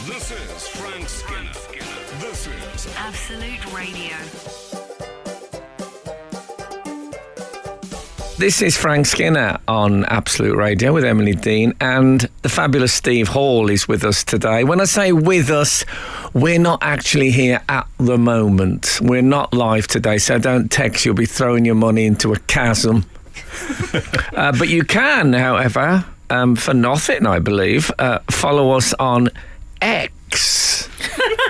This is Frank Skinner. This is Absolute Radio. This is Frank Skinner on Absolute Radio with Emily Dean, and the fabulous Steve Hall is with us today. When I say with us, we're not actually here at the moment. We're not live today, so don't text. You'll be throwing your money into a chasm. But you can, however, for nothing, I believe, follow us on X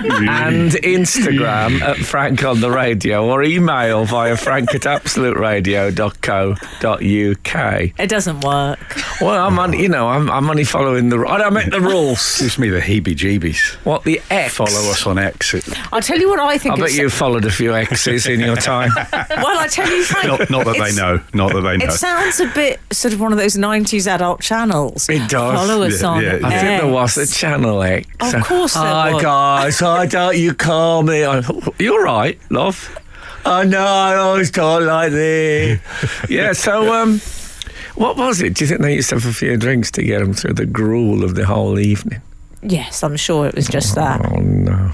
and Instagram at Frank on the Radio, or email via frank@absoluteradio.co.uk. It doesn't work. Well, I'm only following the. I meant the rules. Gives me the heebie-jeebies. What, the X? Follow us on X. I'll tell you what I think. I bet you followed a few X's in your time. Well, I tell you, Frank. Not that they know. Not that they know. It sounds a bit sort of one of those 90s adult channels. It does. Follow us on yeah. I think there was a X. Channel X. Of course there Hi was. guys, why don't you call me? You're right, love. I know, I always talk like this. Yeah, so what was it? Do you think they used to have a few drinks to get them through the gruel of the whole evening? Yes, I'm sure it was just that. Oh no.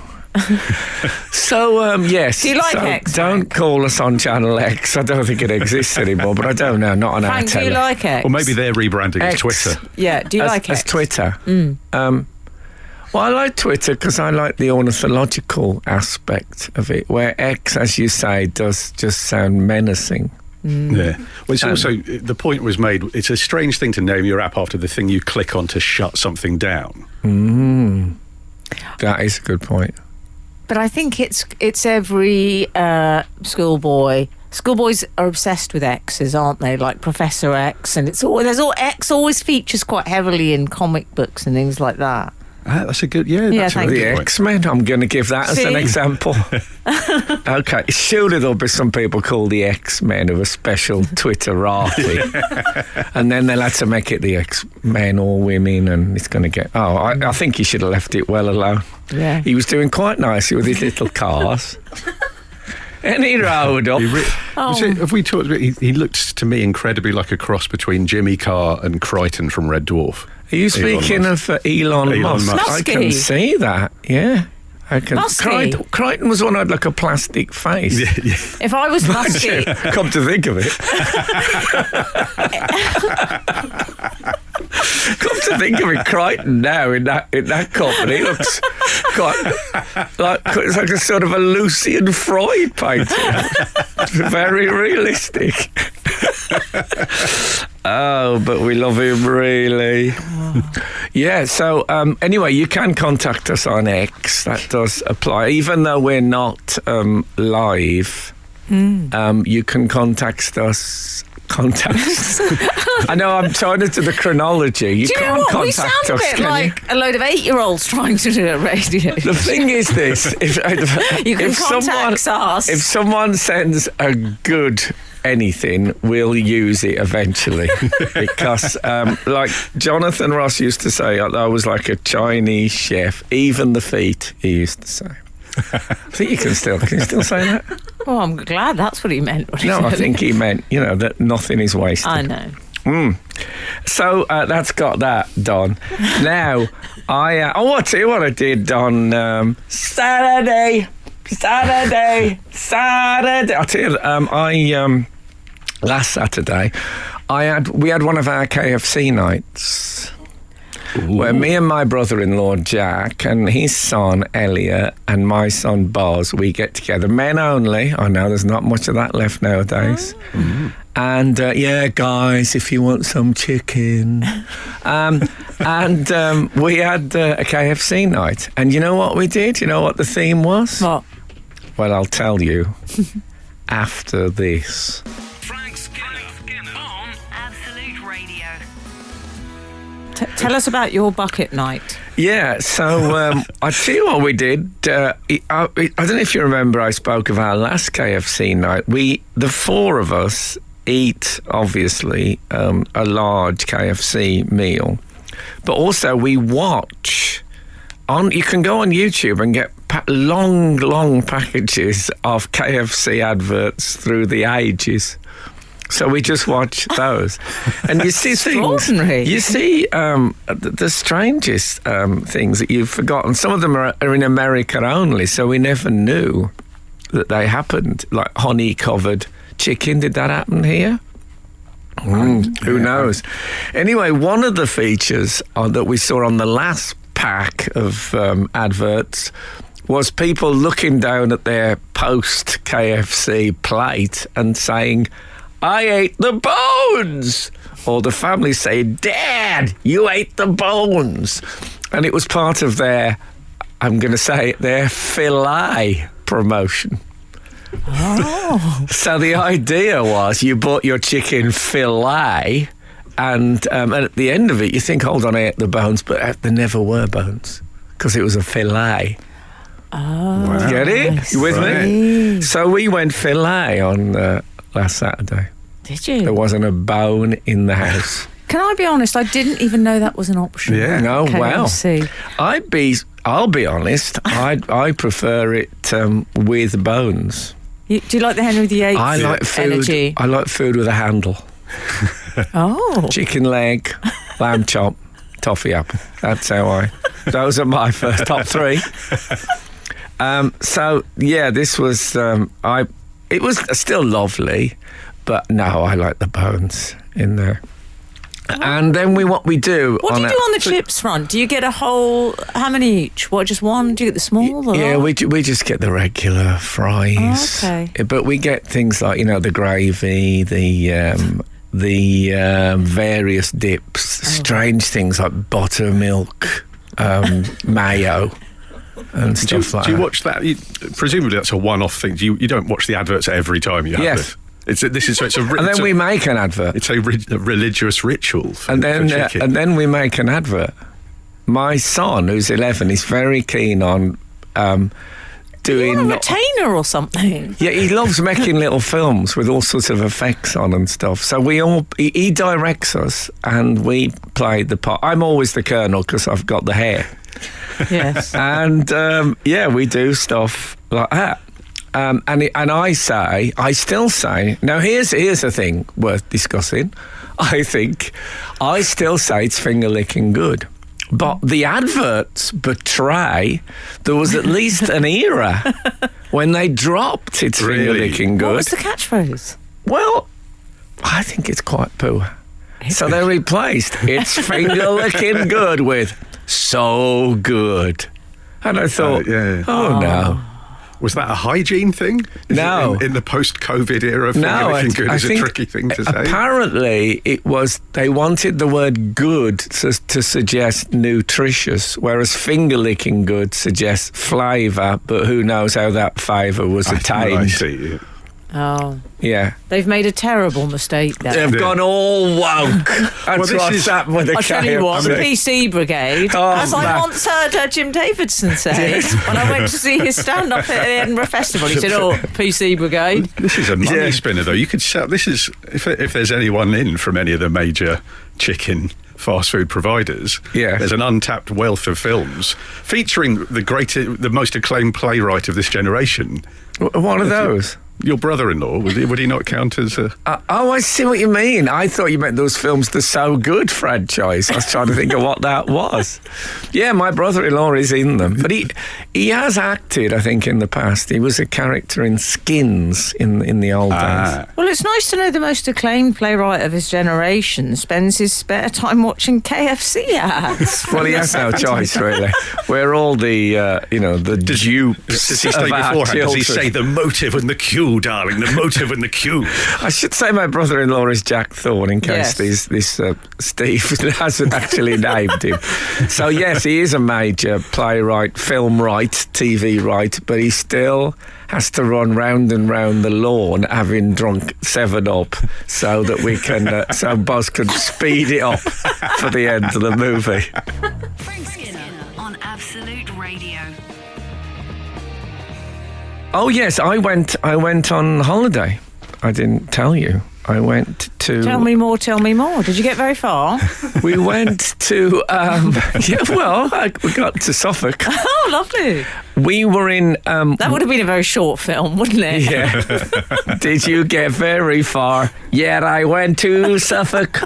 So yes. Do you like so X, Don't Frank? call us on Channel X. I don't think it exists anymore, but I don't know. Not on our Frank, do telly. you like X? Or maybe they're rebranding as X. Twitter. Yeah, do you like as X? Twitter? Well, I like Twitter because I like the ornithological aspect of it, where X, as you say, does just sound menacing. Yeah. Well, it's also, the point was made, it's a strange thing to name your app after the thing you click on to shut something down. That is a good point. But I think it's every schoolboy. Schoolboys are obsessed with X's, aren't they? Like Professor X, and X always features quite heavily in comic books and things like that. That's a good, yeah, Yeah, that's a thank really The good point. X-Men, I'm going to give that as an See? example. Okay, surely there'll be some people called the X-Men who are special Twitterati. And then they'll have to make it the X-Men or women, and it's going to get... Oh, I think he should have left it well alone. Yeah. He was doing quite nicely with his little cars. And he rode up. Have we talked about, he looked to me incredibly like a cross between Jimmy Carr and Crichton from Red Dwarf. Are you speaking Musk. of Elon Musk? Musk. I Muskie. can see that, yeah. I can. Muskie. Crichton was one who had like a plastic face. Yeah, yeah. If I was Muskie, Come to think of it. Come to think of it, Crichton now in that company looks quite like it's like a sort of a Lucian Freud painting. Very realistic. Oh, but we love him really. Yeah, so anyway, you can contact us on X. That does apply. Even though we're not live, you can contact us. I know I'm trying to do the chronology. You do you know can't what? We contact sound a us, bit can you? like a load of 8-year-olds trying to do a radio. The thing is this: You can contact us. If someone sends a good anything, we'll use it eventually. Because, like Jonathan Ross used to say, I was like a Chinese chef. Even the feet, he used to say. I think you can still say that. Oh, I'm glad that's what he meant. No, I think he meant, that nothing is wasted. I know. So that's got that done. Now, I'll tell you what I did on Saturday. I'll tell you, last Saturday, we had one of our KFC nights. Ooh. Where me and my brother-in-law Jack and his son Elliot and my son Boz, we get together, men only. I know there's not much of that left nowadays. And yeah, guys, if you want some chicken. And we had a KFC night. And you know what we did? You know what the theme was? What? Well, I'll tell you after this. Frank Skinner on Absolute Radio. Tell us about your bucket night. Yeah, so I tell you what we did. I don't know if you remember, I spoke of our last KFC night. The four of us eat, obviously, a large KFC meal, but also we watch. You can go on YouTube and get long packages of KFC adverts through the ages. So we just watch those, and you see things. Extraordinary. You see the strangest things that you've forgotten. Some of them are in America only, so we never knew that they happened. Like honey-covered chicken. Did that happen here? Who knows? Anyway, one of the features that we saw on the last pack of adverts was people looking down at their post-KFC plate and saying, "I ate the bones," or the family say, "Dad, you ate the bones," and it was part of their, I'm going to say it, their filet promotion. Oh. So the idea was you bought your chicken filet, and at the end of it, you think, "Hold on, I ate the bones," but there never were bones because it was a filet. Oh, Wow. Get it? You with me? So we went filet on last Saturday. Did you? There wasn't a bone in the house. Can I be honest? I didn't even know that was an option. Yeah. No, well, KFC. I'll be honest. I prefer it with bones. Do you like the Henry VIII I like food. energy? I like food with a handle. Oh. Chicken leg, lamb chop, toffee apple. That's how those are my first top three. So yeah, this was it was still lovely, but no, I like the bones in there. And then what we do. What do you do on the chips front? Do you get a whole? How many each? What, just one? Do you get the small? Or Yeah, we just get the regular fries. Oh, okay. But we get things like the gravy, the various dips, strange things like buttermilk, mayo. And stuff like that. Do you watch that? Presumably that's a one-off thing. You don't watch the adverts every time you have Yes. it. And then we make an advert. It's a religious ritual for chicken. And then we make an advert. My son, who's 11, is very keen on doing... You want a retainer or something? Yeah, he loves making little films with all sorts of effects on and stuff. So he directs us and we play the part. I'm always the colonel because I've got the hair. Yes. And we do stuff like that. And I still say, now here's a thing worth discussing. I still say it's finger licking good. But the adverts betray there was at least an era when they dropped it's finger licking good. What was the catchphrase? Well, I think it's quite poor. So they replaced it's finger licking good with so good. And I thought, oh no. Was that a hygiene thing? No. In the post-COVID era, finger licking good is a tricky thing to say. Apparently, it was, they wanted the word good to suggest nutritious, whereas finger licking good suggests flavour, but who knows how that flavour was attained. I see, yeah. Oh. Yeah. They've made a terrible mistake there. They've gone all woke. That's what's happened with the I'll tell you what, the PC Brigade, as I once heard Jim Davidson say when I went to see his stand-up at the Edinburgh Festival, he said, PC Brigade. This is a money spinner, though. You could sell, this is, if there's anyone in from any of the major chicken fast food providers, there's an untapped wealth of films featuring the most acclaimed playwright of this generation. What are those? Your brother-in-law, would he not count as a... I see what you mean. I thought you meant those films, the So Good franchise. I was trying to think of what that was. Yeah, my brother-in-law is in them. But he has acted, I think, in the past. He was a character in Skins in the old days. Well, it's nice to know the most acclaimed playwright of his generation spends his spare time watching KFC ads. Well, he has no choice, really. We're all the dupes. Does he say beforehand? Does he say the motive and the cue? Darling, the motive and the cue. I should say my brother-in-law is Jack Thorne in case this Steve hasn't actually named him. So yes, he is a major playwright, film writer, TV writer, but he still has to run round and round the lawn having drunk 7-Up so that we can, so Buzz can speed it up for the end of the movie. Frank Skinner on Absolute Radio. Oh yes, I went on holiday. I didn't tell you. I went to... Tell me more. Did you get very far? We went to... we got to Suffolk. Oh, lovely. We were in... that would have been a very short film, wouldn't it? Yeah. Did you get very far? Yeah, I went to Suffolk.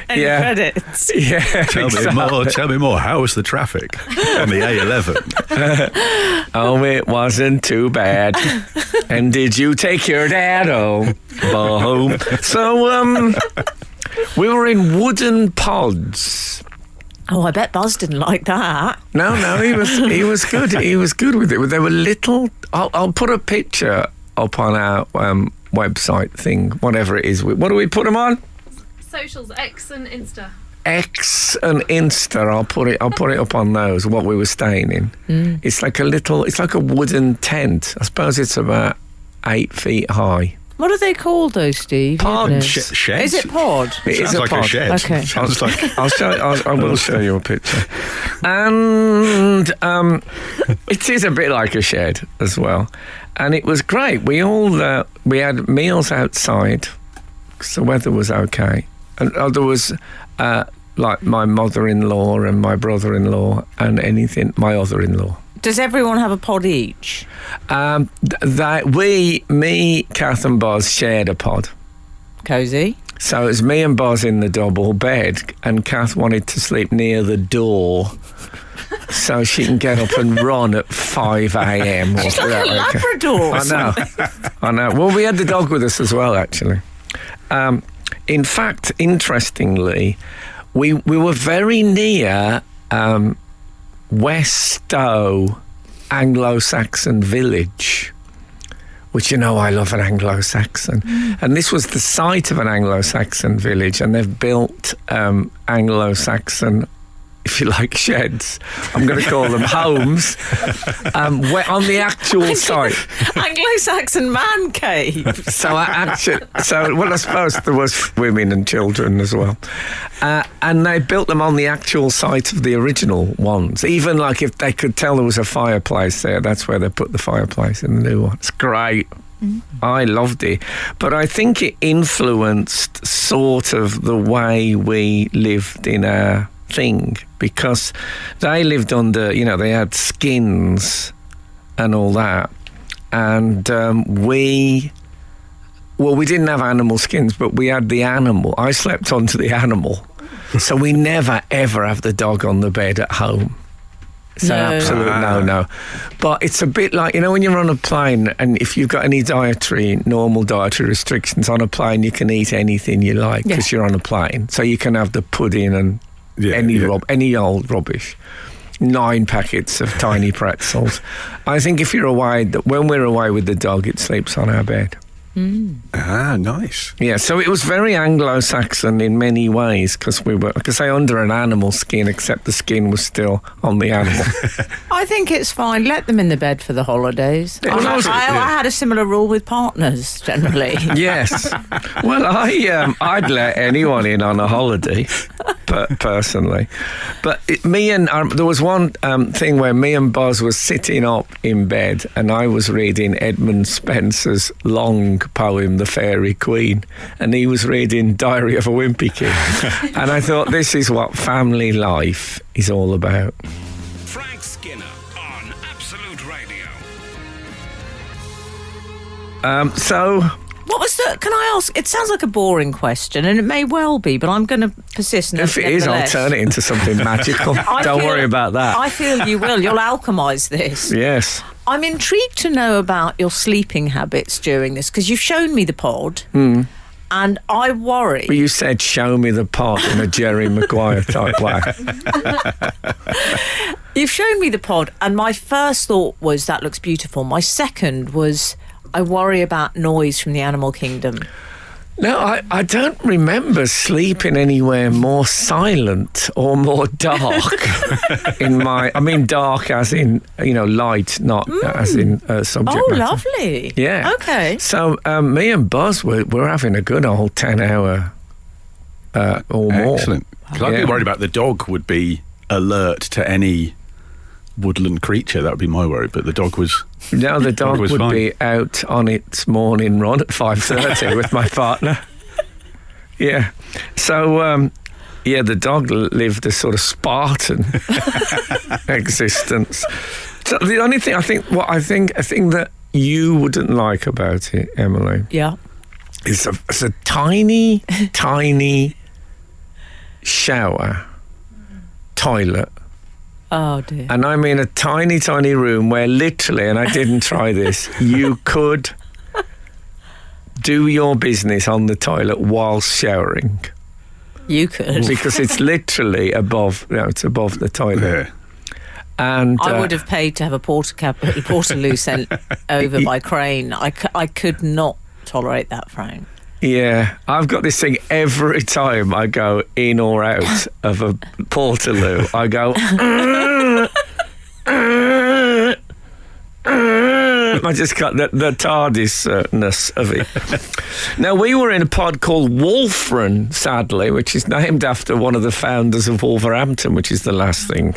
Any credits? Yeah. Tell me more. How was the traffic on the A11? Oh, it wasn't too bad. And did you take your dad home? Boom. So, we were in wooden pods. Oh, I bet Buzz didn't like that. No, he was good. He was good with it. They were little. I'll put a picture up on our website thing, whatever it is. What do we put them on? Socials, X and Insta. X and Insta. I'll put it up on those. What we were staying in. It's like a wooden tent. I suppose it's about 8 feet high. What are they called, though, Steve? Pod. Shed. Is it pod? It is like pod. a shed. Okay. Sounds like... I will show you a picture. And it is a bit like a shed as well. And it was great. We had meals outside because the weather was okay. And there was like my mother-in-law and my brother-in-law and my other-in-law. Does everyone have a pod each? Me, Kath and Boz shared a pod. Cosy. So it was me and Boz in the double bed, and Kath wanted to sleep near the door so she can get up and run at 5 a.m. She's like a Labrador. I know. Well, we had the dog with us as well, actually. In fact, interestingly, we were very near Westow Anglo-Saxon village, which, I love an Anglo-Saxon. And this was the site of an Anglo-Saxon village, and they've built Anglo-Saxon, if you like, sheds. I'm going to call them homes. On the actual site. Anglo-Saxon man cave. I suppose there was women and children as well. And they built them on the actual site of the original ones. Even like if they could tell there was a fireplace there, that's where they put the fireplace in the new one. It's great. I loved it. But I think it influenced sort of the way we lived in our thing, because they lived under, they had skins and all that, and we didn't have animal skins, but we had the animal. I slept onto the animal, so we never ever have the dog on the bed at home. So absolutely no. But it's a bit like, when you're on a plane, and if you've got any normal dietary restrictions on a plane, you can eat anything you like because you're on a plane. So you can have the pudding and any old rubbish. 9 packets of tiny pretzels. I think if you're away, when we're away with the dog, it sleeps on our bed. Nice. Yeah, so it was very Anglo-Saxon in many ways because we were, under an animal skin, except the skin was still on the animal. I think it's fine. Let them in the bed for the holidays. I had a similar rule with partners, generally. Yes. Well, I'd let anyone in on a holiday, personally. But there was one thing where me and Buzz was sitting up in bed, and I was reading Edmund Spenser's long poem, The Fairy Queen, and he was reading Diary of a Wimpy Kid. And I thought, this is what family life is all about. Frank Skinner on Absolute Radio. What was can I ask? It sounds like a boring question, and it may well be, but I'm going to persist. If it is, I'll turn it into something magical. Don't worry about that. I feel you will. You'll alchemise this. Yes. I'm intrigued to know about your sleeping habits during this, because you've shown me the pod, and I worry. Well, you said show me the pod in a Jerry Maguire type way. You've shown me the pod, and my first thought was that looks beautiful. My second was I worry about noise from the animal kingdom. No, I don't remember sleeping anywhere more silent or more dark dark as in, light, not as in subject matter. Oh, lovely. Yeah. Okay. So me and Buzz were having a good old 10-hour or more. Excellent. Because I'd be worried about the dog would be alert to any woodland creature. That would be my worry. But the dog was. No, the dog was would fine. be out on its morning run at 5:30 with my partner. Yeah. So, the dog lived a sort of Spartan existence. So the only thing a thing that you wouldn't like about it, Emily, Yeah. is a tiny, tiny shower, toilet. Oh dear. And I mean a tiny, tiny room where literally, and I didn't try this, you could do your business on the toilet whilst showering. You could. Because it's literally above, it's above the toilet. Yeah. And I would have paid to have a portaloo sent over by crane. I could not tolerate that, Frank. Yeah, I've got this thing every time I go in or out of a portaloo. I go. I just got the TARDIS-ness of it. Now, we were in a pod called Wolfram, sadly, which is named after one of the founders of Wolverhampton, which is the last thing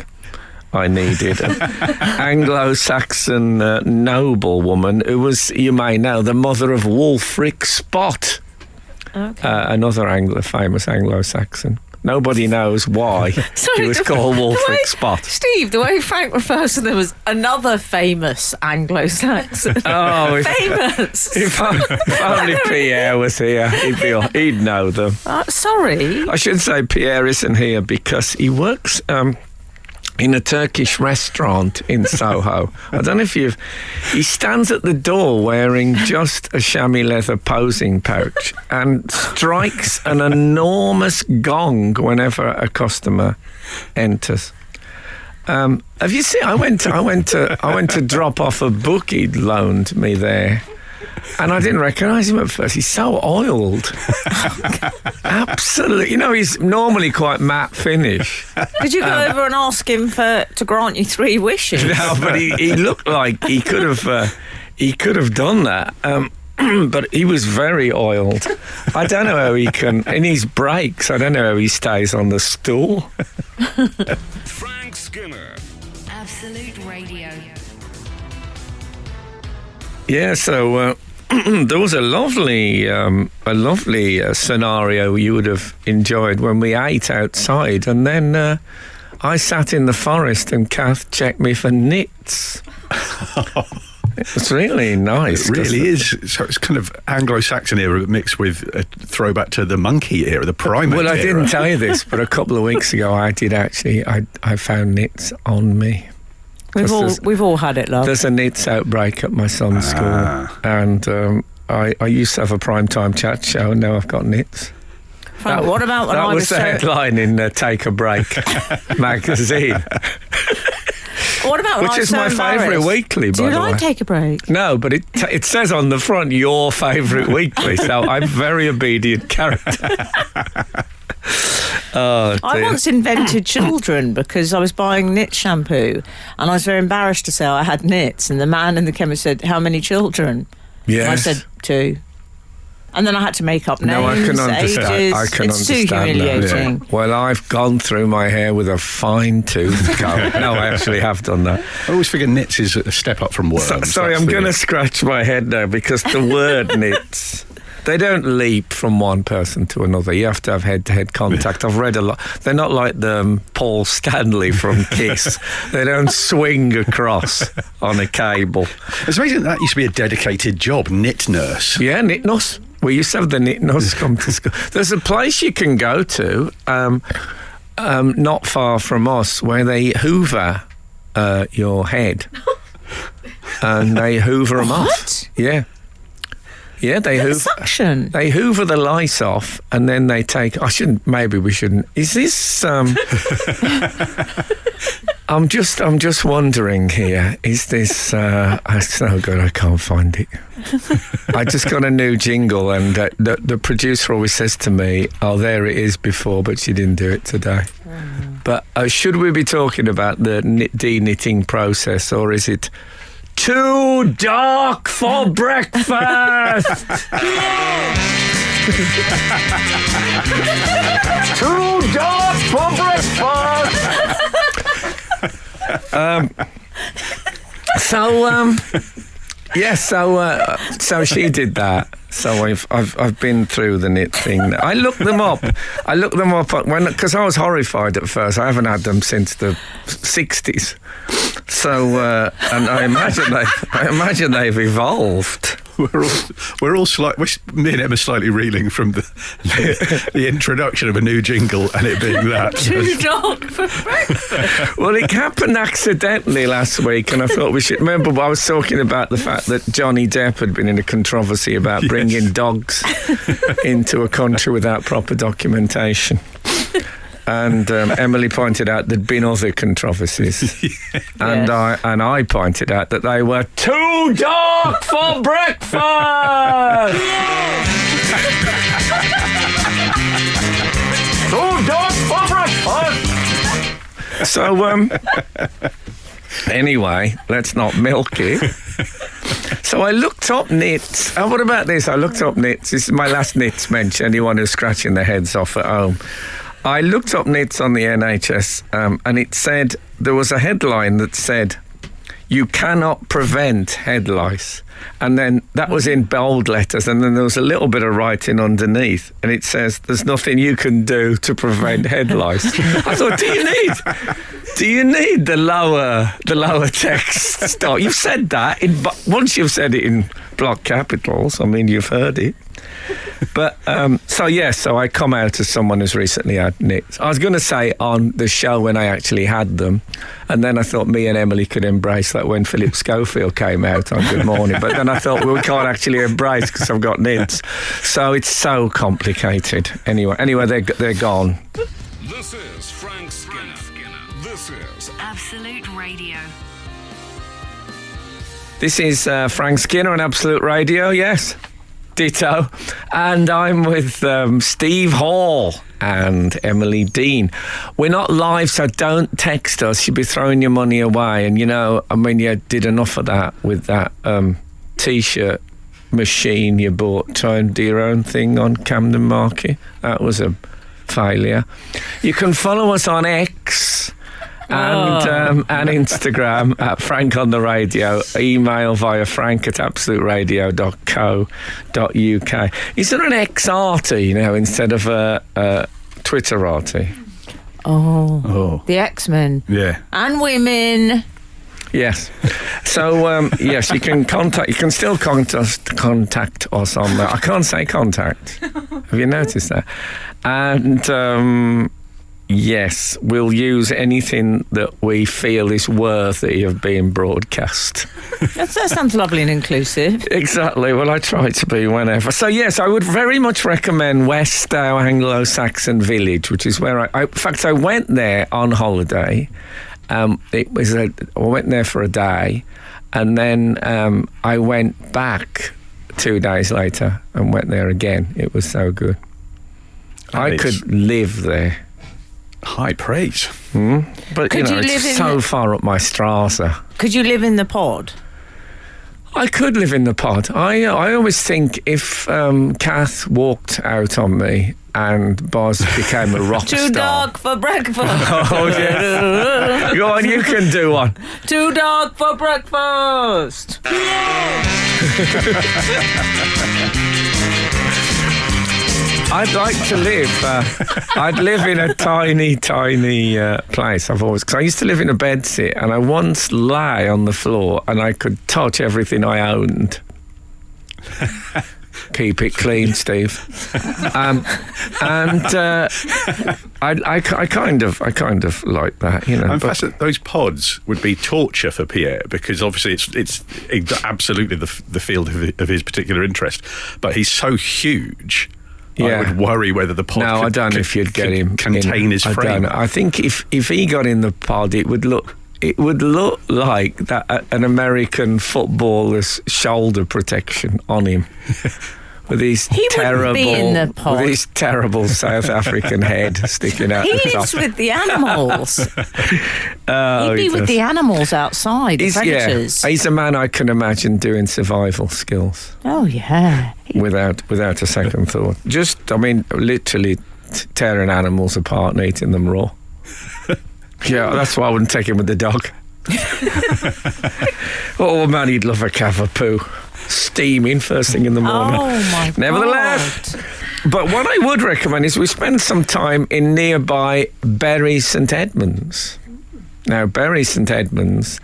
I needed. An Anglo-Saxon noblewoman who was, you may know, the mother of Wulfric Spot. Okay. Another famous Anglo-Saxon. Nobody knows why he was called Wulfric Spot. Steve, the way Frank refers to them as another famous Anglo-Saxon. Oh, famous. If only Pierre was here, he'd know them. Sorry. I should say Pierre isn't here because he works in a Turkish restaurant in Soho. I don't know if he stands at the door wearing just a chamois leather posing pouch and strikes an enormous gong whenever a customer enters. Have you seen? I went to drop off a book he'd loaned me there. And I didn't recognise him at first. He's so oiled. Absolutely. You know, he's normally quite matte finish. Did you go over and ask him to grant you 3 wishes? No, but he looked like he could have done that. But he was very oiled. I don't know how he can, in his breaks, I don't know how he stays on the stool. Frank Skinner. Absolute Radio. Yeah, so there was a lovely scenario you would have enjoyed when we ate outside, and then I sat in the forest and Kath checked me for nits. It's really nice. It really is. So it's kind of Anglo-Saxon era mixed with a throwback to the monkey era, the primate Well, I era. didn't tell you this, but a couple of weeks ago I found nits on me. We've all had it, love. There's a nits outbreak at my son's school, and I used to have a primetime chat show, and now I've got nits. Frank, what about when that I was the headline in Take a Break magazine. What about when which I is was so my favourite embarrassed? weekly, by Do you the way. like Take a Break? No, but it says on the front your favourite weekly, so I'm a very obedient character. Oh, I dear. once invented children because I was buying nit shampoo and I was very embarrassed to say I had nits, and the man in the chemist said, "How many children?" Yes. And I said 2. And then I had to make up names, No, I can understand. ages. I can it's understand too humiliating. that. Well, I've gone through my hair with a fine-tooth comb. No, I actually have done that. I always figure nits is a step up from worms. Sorry, That's I'm the- going to scratch my head now because the word nits, they don't leap from one person to another. You have to have head-to-head contact. I've read a lot. They're not like the Paul Stanley from Kiss. They don't swing across on a cable. It's amazing that used to be a dedicated job, knit nurse. Yeah, knit nurse. We used to have the knit nurse come to school. There's a place you can go to not far from us where they hoover your head. And they hoover them off. Yeah. Yeah, they hoover. Suction. They hoover the lice off, and then they take. Maybe we shouldn't. Is this? I'm just wondering here. Is this? It's no good. I can't find it. I just got a new jingle, and the producer always says to me, "Oh, there it is before, but she didn't do it today." But should we be talking about the de-knitting process, or is it? Too dark for breakfast. Too dark for breakfast. So she did that. So I've been through the knit thing. I looked them up. Because I was horrified at first. I haven't had them since the 60s. So and I imagine they've evolved. We're all me and Emma slightly reeling from the introduction of a new jingle and it being that. Too dark for breakfast. Well, it happened accidentally last week, and I thought we should remember. I was talking about the fact that Johnny Depp had been in a controversy about bringing dogs into a country without proper documentation. And Emily pointed out there'd been other controversies, and I pointed out that they were too dark for breakfast. Too dark for breakfast. So anyway, let's not milk it. So I looked up knits. Oh, what about this? I looked up knits. This is my last knits mention. Anyone who's scratching their heads off at home. I looked up knits on the NHS and it said, there was a headline that said, you cannot prevent head lice. And then that was in bold letters, and then there was a little bit of writing underneath, and it says, there's nothing you can do to prevent head lice. I thought, do you need the lower text stuff? You've said that, once you've said it in block capitals, I mean, you've heard it. But so I come out as someone who's recently had knits. I was going to say on the show when I actually had them, and then I thought me and Emily could embrace that when Philip Schofield came out on Good Morning. But then I thought, well, we can't actually embrace because I've got knits. So it's so complicated. Anyway, they're gone. This is Frank Skinner. This is Absolute Radio. This is Frank Skinner on Absolute Radio. Yes. Ditto. And I'm with Steve Hall and Emily Dean. We're not live, so don't text us. You'll be throwing your money away. And, you did enough of that with that T-shirt machine you bought, trying to do your own thing on Camden Market. That was a failure. You can follow us on X and Instagram at Frank on the Radio. Email via frank@absoluteradio.co.uk. Is there an X arty now instead of a Twitter arty? Oh, the X-Men. Yeah. And women. Yes. So, yes, you can still contact us on that. I can't say contact. Have you noticed that? And, yes, we'll use anything that we feel is worthy of being broadcast. That sounds lovely and inclusive. Exactly. Well, I try to be whenever. So, yes, I would very much recommend Weststow Anglo-Saxon Village, which is where in fact, I went there on holiday. I went there for a day, and then I went back 2 days later and went there again. It was so good. I could live there. High praise. But it's so far up my strata. Could you live in the pod? I could live in the pod. I always think if Kath walked out on me and Boz became a rock star. Too dark for breakfast. Oh, yeah. Go on, you can do one. Too dark for breakfast. I'd like to live. I'd live in a tiny place. Because I used to live in a bedsit, and I once lay on the floor, and I could touch everything I owned. Keep it clean, Steve. I kind of like that, I'm fascinated. Those pods would be torture for Pierre because obviously it's absolutely the field of his particular interest, but he's so huge. Yeah. I would worry whether the pod I don't know if you'd get him contain his frame. I think if he got in the pod, it would look like that an American footballer's shoulder protection on him. With his terrible South African head sticking out. He the top. lives with the animals. He'd be with the animals outside, the predators. Yeah, he's a man I can imagine doing survival skills. Oh yeah, without a second thought. Literally tearing animals apart and eating them raw. Yeah, that's why I wouldn't take him with the dog. Oh man, he'd love a cavapoo. Steaming first thing in the morning. Oh my God. Nevertheless, but what I would recommend is we spend some time in nearby Bury St Edmunds. Now, Bury St Edmunds,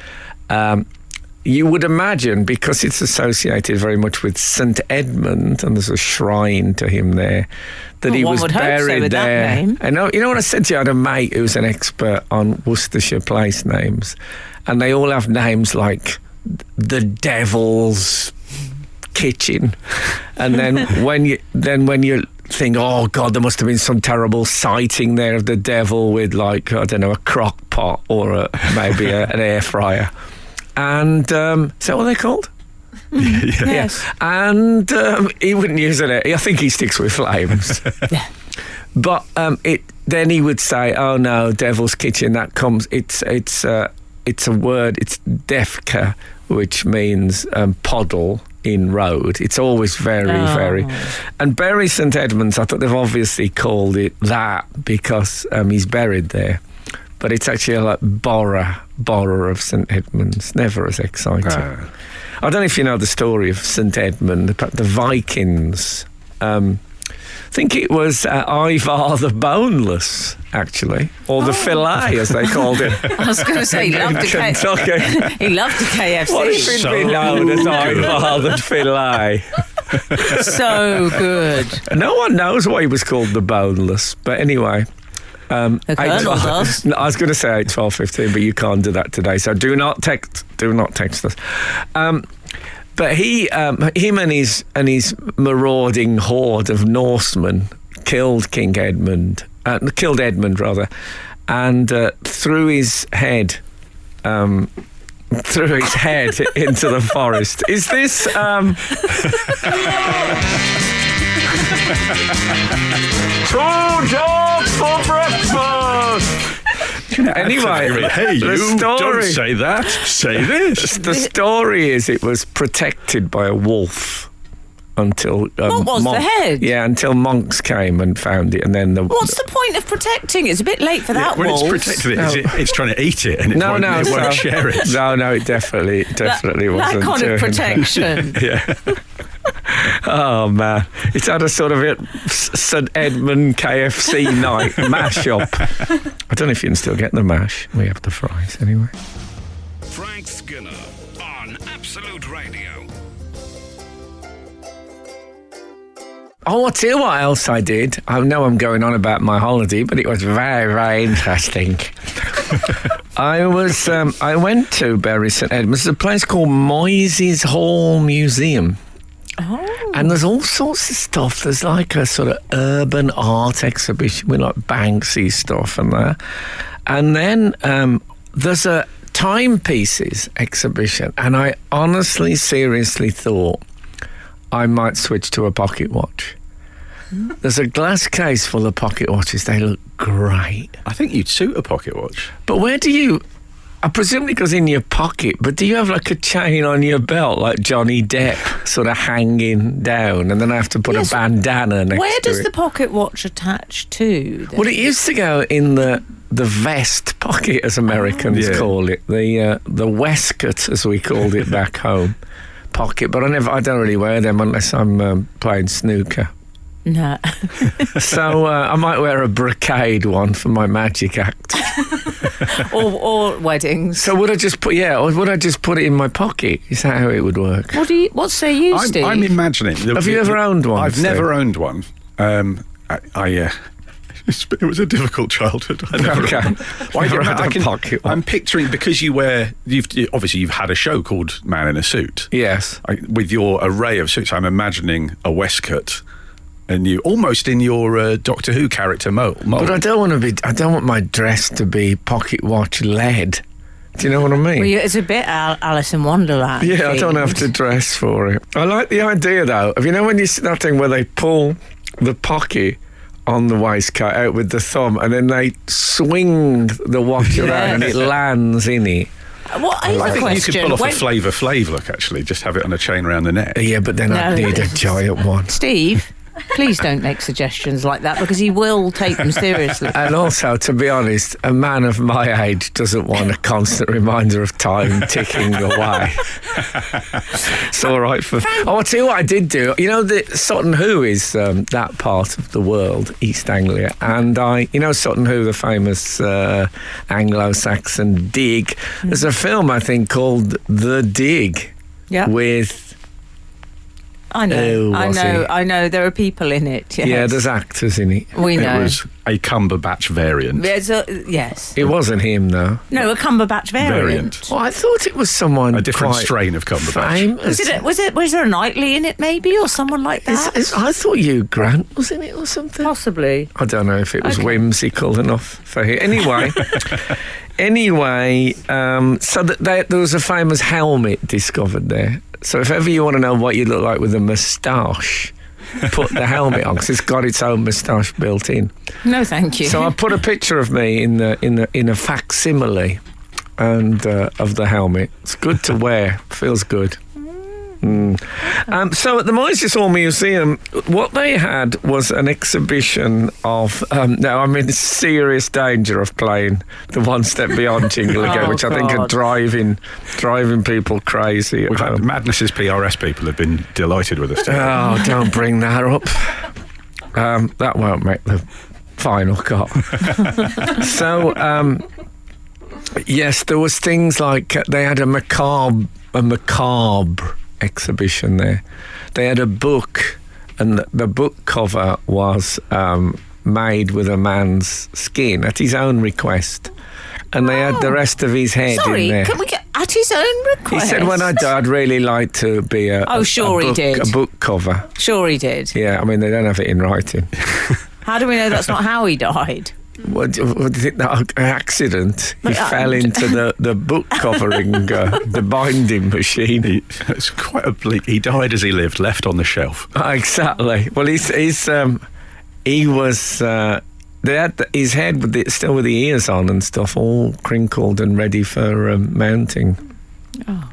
you would imagine, because it's associated very much with St Edmund, and there's a shrine to him there, that he was buried with there. That name. I know. You know what I said to you? I had a mate who was an expert on Worcestershire place names, and they all have names like the Devil's Kitchen, and then when you think, oh God, there must have been some terrible sighting there of the devil with, like, I don't know, a crock pot or maybe an air fryer. And is that what they're called? Yes. And he wouldn't use it. I think he sticks with flames. Yeah. But then he would say, "Oh no, Devil's Kitchen." That comes. It's a word. It's defka, which means poddle in road. It's always very. And Bury St Edmunds, I thought they've obviously called it that because he's buried there. But it's actually like Borough of St Edmunds. Never as exciting. I don't know if you know the story of St Edmund. The Vikings. I think it was Ivar the Boneless, actually, or the Fillet, as they called it. I was going to say, he loved Kentucky. He loved the KFC. What if he'd been known as Ivar the Fillet? So good. No one knows why he was called the Boneless, but anyway. The Colonel does. I was going to say 8:12:15, but you can't do that today. So do not text us. But him and his marauding horde of Norsemen killed Edmund rather, and threw his head into the forest. Is this? Two dogs for breakfast. Anyway, hey, you don't say that. Say this. The story is it was protected by a wolf until what was the head? Yeah, until monks came and found it, and then What's the point of protecting it? It's a bit late for that. When wolf. it's protected, it's trying to eat it, and it won't share it. No, it definitely wasn't. That kind of protection. Yeah. Oh man, it's had a sort of St Edmund KFC night mash-up. I don't know if you can still get the mash. We have the fries anyway. Frank Skinner on Absolute Radio. Oh, I'll tell you what else I did. I know I'm going on about my holiday, but it was very, very interesting. I went to Bury St Edmunds. There's a place called Moyses Hall Museum. Oh. And there's all sorts of stuff. There's like a sort of urban art exhibition with like Banksy stuff and that. And then there's a timepieces exhibition. And I honestly, seriously thought I might switch to a pocket watch. There's a glass case full of pocket watches. They look great. I think you'd suit a pocket watch. But where do you... I presume it goes in your pocket, but do you have like a chain on your belt like Johnny Depp sort of hanging down, and then I have to put a bandana next to it? Where does the pocket watch attach to? Well, it used to go in the vest pocket, as Americans call it, the waistcoat, as we called it back home, pocket. But I don't really wear them unless I'm playing snooker. No. So I might wear a brocade one for my magic act. or weddings. So would I just put it in my pocket? Is that how it would work? What say you, Steve? I'm imagining. Have you ever owned one? I've never owned one. It was a difficult childhood. I'm picturing, because you've had a show called Man in a Suit. Yes. With your array of suits, I'm imagining a waistcoat. And you almost in your Doctor Who character mold. But I don't want my dress to be pocket watch led. Do you know what I mean? Well, it's a bit Alice in Wonderland. Yeah, themed. I don't have to dress for it. I like the idea though of, when you see that thing where they pull the pocket on the waistcoat out with the thumb, and then they swing the watch around and it lands in it. I think you could pull off a Flavor Flav look, actually. Just have it on a chain around the neck. Yeah, but then I'd need a giant one. Steve, Please don't make suggestions like that because he will take them seriously. And also, to be honest, a man of my age doesn't want a constant reminder of time ticking away. It's all right for... Oh, I'll tell you what I did do. You know, the Sutton Hoo is that part of the world, East Anglia. And Sutton Hoo, the famous Anglo-Saxon dig. There's a film, I think, called The Dig with... I know. There are people in it. Yes. Yeah, there's actors in it. We know. It was a Cumberbatch variant. Yes. It wasn't him, though. No, a Cumberbatch variant. Well, I thought it was someone a different quite strain of Cumberbatch. Famous. Was there a Knightley in it, maybe, or someone like that? I thought Hugh Grant was in it or something. Possibly. I don't know if it was whimsical enough for him. Anyway, so there was a famous helmet discovered there. So if ever you want to know what you look like with a moustache, put the helmet on because it's got its own moustache built in. No, thank you. So I put a picture of me in a facsimile and of the helmet. It's good to wear. Feels good. So at the Moyses Hall Museum, what they had was an exhibition of... now, I'm in serious danger of playing the One Step Beyond jingle again, which I think are driving people crazy. We've had Madness's PRS people have been delighted with us today. Oh, don't bring that up. That won't make the final cut. So, yes, there was things like they had a macabre exhibition there. They had a book, and the book cover was made with a man's skin at his own request, and they had the rest of his head in there. Can we get at his own request? He said, when I die, I'd really like to be a book cover. Sure he did. Yeah, I mean, they don't have it in writing. How do we know that's not how he died? What do you think, that accident? He fell into the book covering, the binding machine. It's quite a bleak. He died as he lived, left on the shelf. Exactly. Well, he was. They had his head still with the ears on and stuff, all crinkled and ready for mounting. Oh.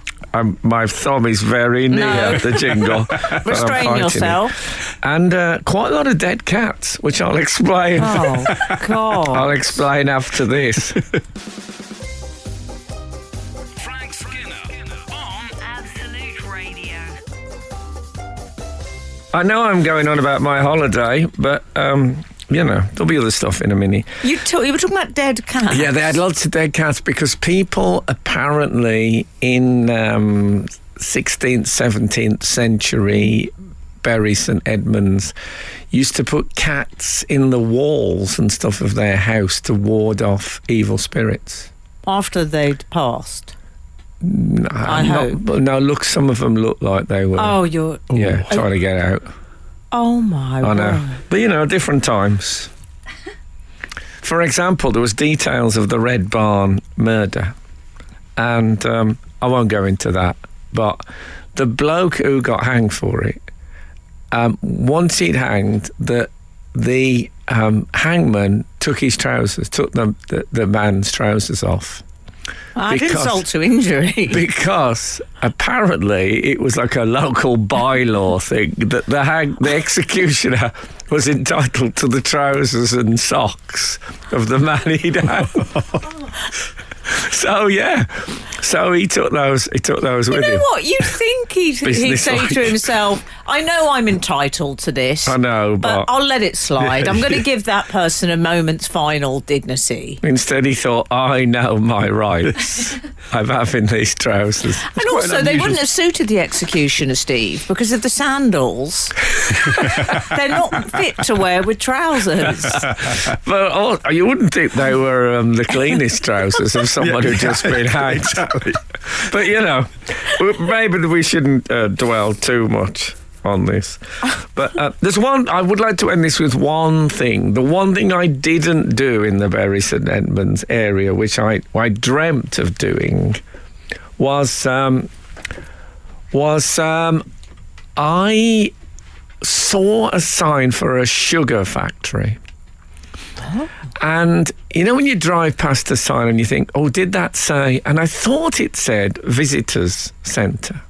My thumb is very near the jingle. Restrain yourself. And quite a lot of dead cats, which I'll explain. Oh, God. I'll explain after this. Frank Skinner on Absolute Radio. I know I'm going on about my holiday, but... there'll be other stuff in a minute. You were talking about dead cats. Yeah, they had lots of dead cats because people apparently in 16th, 17th century Bury St Edmunds used to put cats in the walls and stuff of their house to ward off evil spirits. After they'd passed? I hope. No, look, some of them look like they were. Oh, you're... Yeah, trying to get out. Oh, my I know. But, different times. For example, there was details of the Red Barn murder. And I won't go into that. But the bloke who got hanged for it, once he'd hanged, the hangman took his trousers, took the man's trousers off. I'd insult to injury. Because apparently it was like a local bylaw thing that the executioner was entitled to the trousers and socks of the man he'd hanged. So he took those with him. You know what? You'd think he'd say to himself, I know I'm entitled to this. I know, but I'll let it slide. I'm going to give that person a moment's final dignity. Instead he thought, I know my rights. I'm having these trousers. And also, they wouldn't have suited the executioner, Steve, because of the sandals. They're not fit to wear with trousers. But you wouldn't think they were the cleanest trousers of someone who'd just been hanged. Exactly. But, maybe we shouldn't dwell too much on this. But there's one, I would like to end this with one thing. The one thing I didn't do in the Bury St Edmunds area, which I dreamt of doing, was I saw a sign for a sugar factory. Oh. And when you drive past a sign and you think, oh, did that say? And I thought it said visitors centre.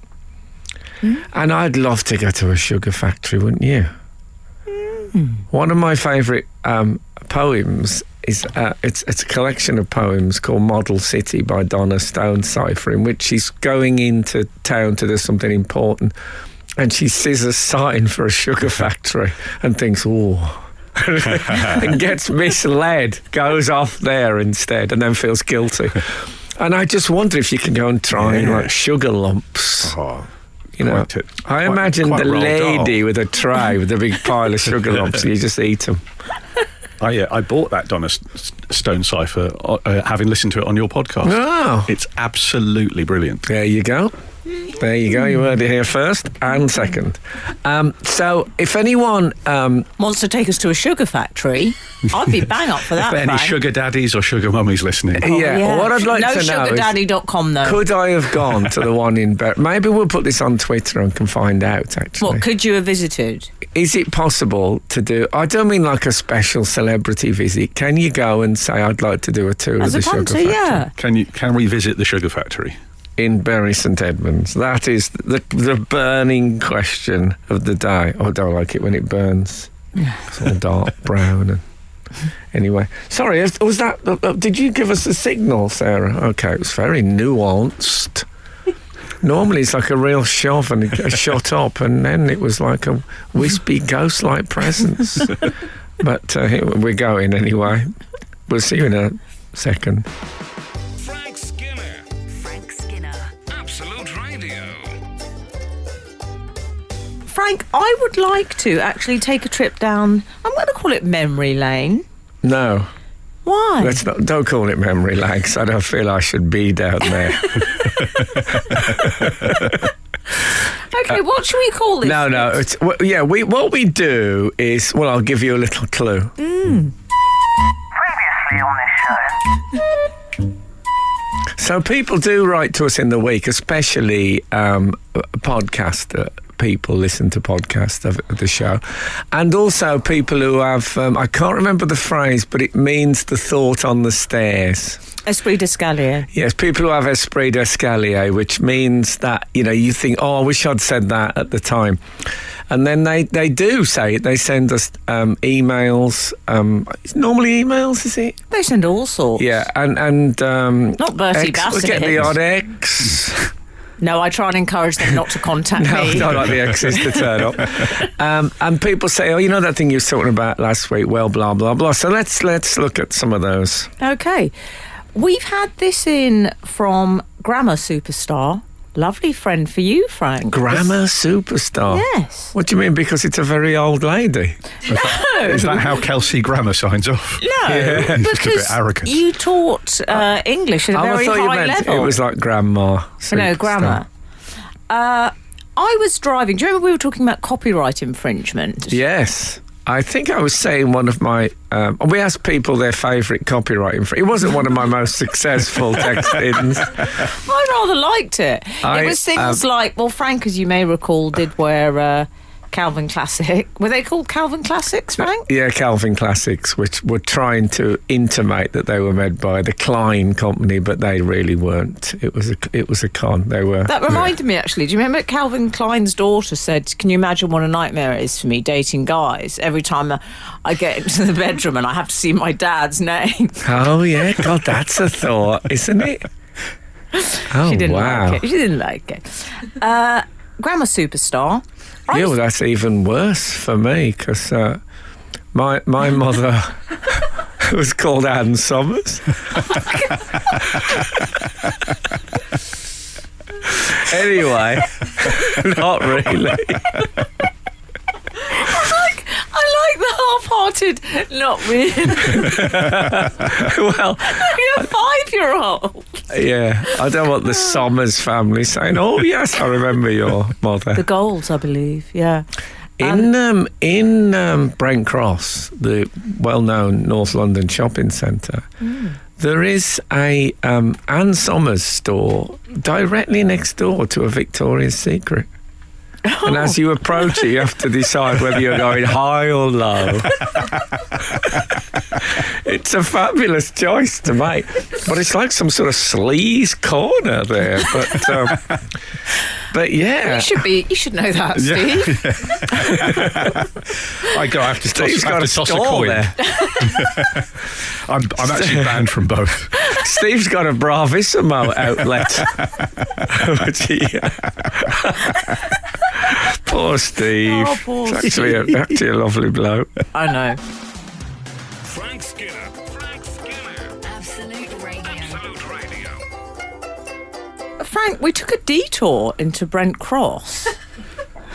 And I'd love to go to a sugar factory, wouldn't you? One of my favourite poems is it's a collection of poems called Model City by Donna Stonecipher, in which she's going into town to do something important, and she sees a sign for a sugar factory and thinks, oh, and gets misled, goes off there instead, and then feels guilty. And I just wonder if you can go and try like sugar lumps. You know, I imagine the lady with a tray with a big pile of sugar lumps, and you just eat them. I bought that Donna Stonecipher having listened to it on your podcast. Oh. It's absolutely brilliant. There you go. There you go. You heard it here first and second. So if anyone wants to take us to a sugar factory, I'd be bang up for that. If any sugar daddies or sugar mummies listening. Yeah. What I'd like to know is, NoSugarDaddy.com though. Could I have gone to the one in Maybe we'll put this on Twitter and can find out, actually. What, could you have visited? Is it possible to do... I don't mean like a special celebrity visit. Can you go and say, I'd like to do a tour of the sugar factory? Yeah. Can we visit the sugar factory? In Bury St Edmunds. That is the burning question of the day. Oh, I don't like it when it burns. It's all dark brown. And anyway, sorry, was that... did you give us a signal, Sarah? Okay, it was very nuanced. Normally it's like a real shove and it shot up, and then it was like a wispy ghost-like presence. But here we're going anyway. We'll see you in a second. Frank, I would like to actually take a trip down, I'm going to call it memory lane. No. Why? Don't call it memory lane, because I don't feel I should be down there. Okay, what should we call this? No. What we do is, well, I'll give you a little clue. Previously on this show. So people do write to us in the week, especially podcaster people listen to podcasts of the show, and also people who have I can't remember the phrase, but it means the thought on the stairs. Esprit d'escalier. Yes, people who have esprit d'escalier, which means that, you know, you think, oh, I wish I'd said that at the time. And then they do say it. They send us emails. It's normally emails, is it? They send all sorts. Yeah, and not Bertie Bassett. We get the odd X. No, I try and encourage them not to contact me. No, I don't like the X's to turn up. And people say, oh, you know that thing you were talking about last week? Well, blah, blah, blah. So let's look at some of those. Okay. We've had this in from Grammar Superstar. Lovely friend for you, Frank. Grammar Superstar? Yes. What do you mean? Because it's a very old lady? No. Is that how Kelsey Grammar signs off? No. Yeah. It's a bit arrogant. You taught English at a very high level. It was like Grandma Superstar. No, grammar. I was driving. Do you remember we were talking about copyright infringement? Yes. I think I was saying one of my... we asked people their favourite copyright infringement. It wasn't one of my most successful text-ins. I rather liked it. It was things like... Well, Frank, as you may recall, did wear Calvin Classic. Were they called Calvin Classics, Frank? Yeah, Calvin Classics, which were trying to intimate that they were made by the Klein company, but they really weren't. It was a con. They were. That reminded me, actually. Do you remember Calvin Klein's daughter said, "Can you imagine what a nightmare it is for me dating guys? Every time I get into the bedroom and I have to see my dad's name." Oh yeah, God, that's a thought, isn't it? Oh, she didn't wow. like it. She didn't like it. Grammar Superstar. Yeah, well, that's even worse for me, because my mother was called Anne Summers. Anyway, not really. I like the half-hearted, not really. Well, you're a 5-year-old. Yeah, I don't want the Summers family saying, "Oh yes, I remember your mother." The Golds, I believe. Yeah. In Brent Cross, the well-known North London shopping centre, there is a Anne Summers store directly next door to a Victoria's Secret. And as you approach it, you have to decide whether you're going high or low. It's a fabulous choice to make. But it's like some sort of sleaze corner there. But yeah. You should know that, Steve. I have to Steve's got a toss a stall coin. there. I'm actually banned from both. Steve's got a Bravissimo outlet. Poor Steve. Oh, poor He's actually a lovely bloke. I know. Frank Skinner. Absolute Radio. Absolute Radio. Frank, we took a detour into Brent Cross.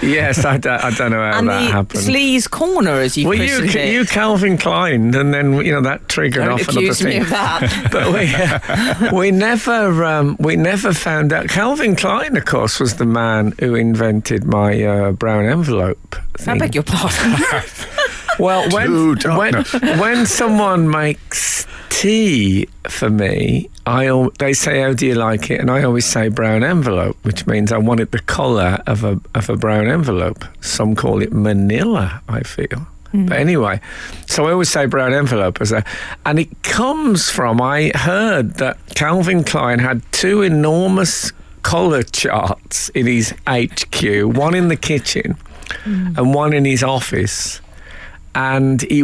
Yes, I don't know how And that the happened. Sleaze Corner, as you christened it. You Calvin Klein, and then that triggered Don't off another accuse me thing. of that. But we never found out. Calvin Klein, of course, was the man who invented my brown envelope thing. I beg your pardon. Well, when someone makes tea for me, they say, "How do you like it?" And I always say brown envelope, which means I want it the colour of a brown envelope. Some call it manila, I feel. But anyway, so I always say brown envelope and it comes from, I heard that Calvin Klein had two enormous colour charts in his HQ, one in the kitchen and one in his office. And a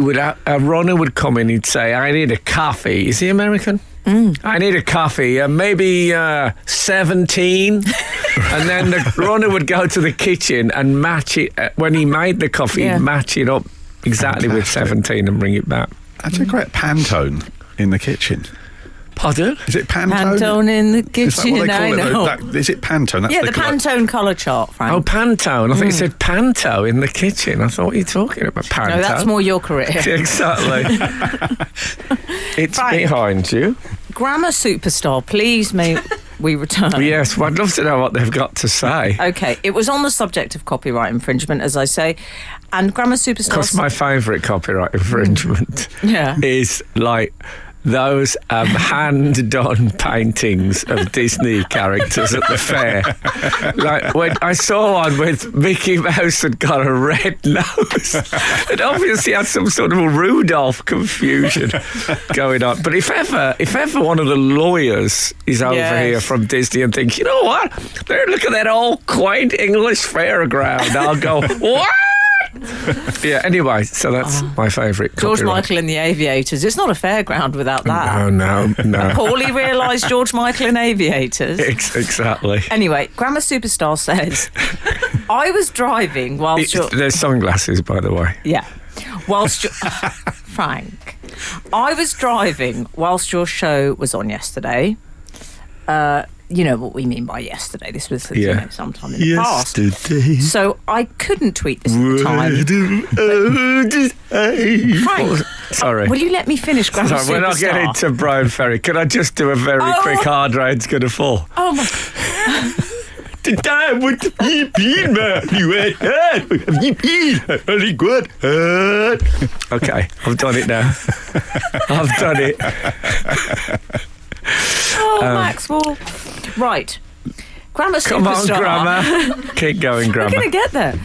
runner would come in, he'd say, "I need a coffee." Is he American? "I need a coffee, maybe 17. And then the runner would go to the kitchen and match it. When he made the coffee, he'd match it up exactly with 17 and bring it back. That's a great Pantone in the kitchen. Pardon? Is it Pantone? Pantone in the kitchen, Is that what they call I it? know. Is it Pantone? That's The Pantone colour chart, Frank. Oh, Pantone. I thought you said Panto in the kitchen. I thought, what are you talking about? Panto? No, that's more your career. Exactly. It's Right. behind you. Grammar superstar, please may we return? Yes, well, I'd love to know what they've got to say. Okay, it was on the subject of copyright infringement, as I say, and Grammar superstar. Of course, my favourite copyright infringement is like those hand-done paintings of Disney characters at the fair. Like when I saw one with Mickey Mouse had got a red nose, and obviously had some sort of a Rudolph confusion going on. But if ever one of the lawyers is over here from Disney and thinks, you know what, there, look at that old quaint English fairground, I'll go, what? Yeah, anyway, so that's my favourite George copyright. Michael and the Aviators. It's not a fairground without that. No. Poorly realised George Michael and Aviators. Exactly. Anyway, Grammar Superstar says, I was driving whilst There's sunglasses, by the way. Yeah. Whilst Frank, I was driving whilst your show was on yesterday. You know what we mean by yesterday. This was sometime in the past. So I couldn't tweet this at the time. Frank, sorry. Will you let me finish, Grammar Superstar? When I get into Brian Ferry, can I just do a very quick hard rain's going to fall? Oh my... Today with you been, man? Have you been? Very good. Okay, I've done it now. I've done it. Maxwell. Right. Grammar Come Superstar. on, Grammar. Keep going, Grammar. We're going to get there.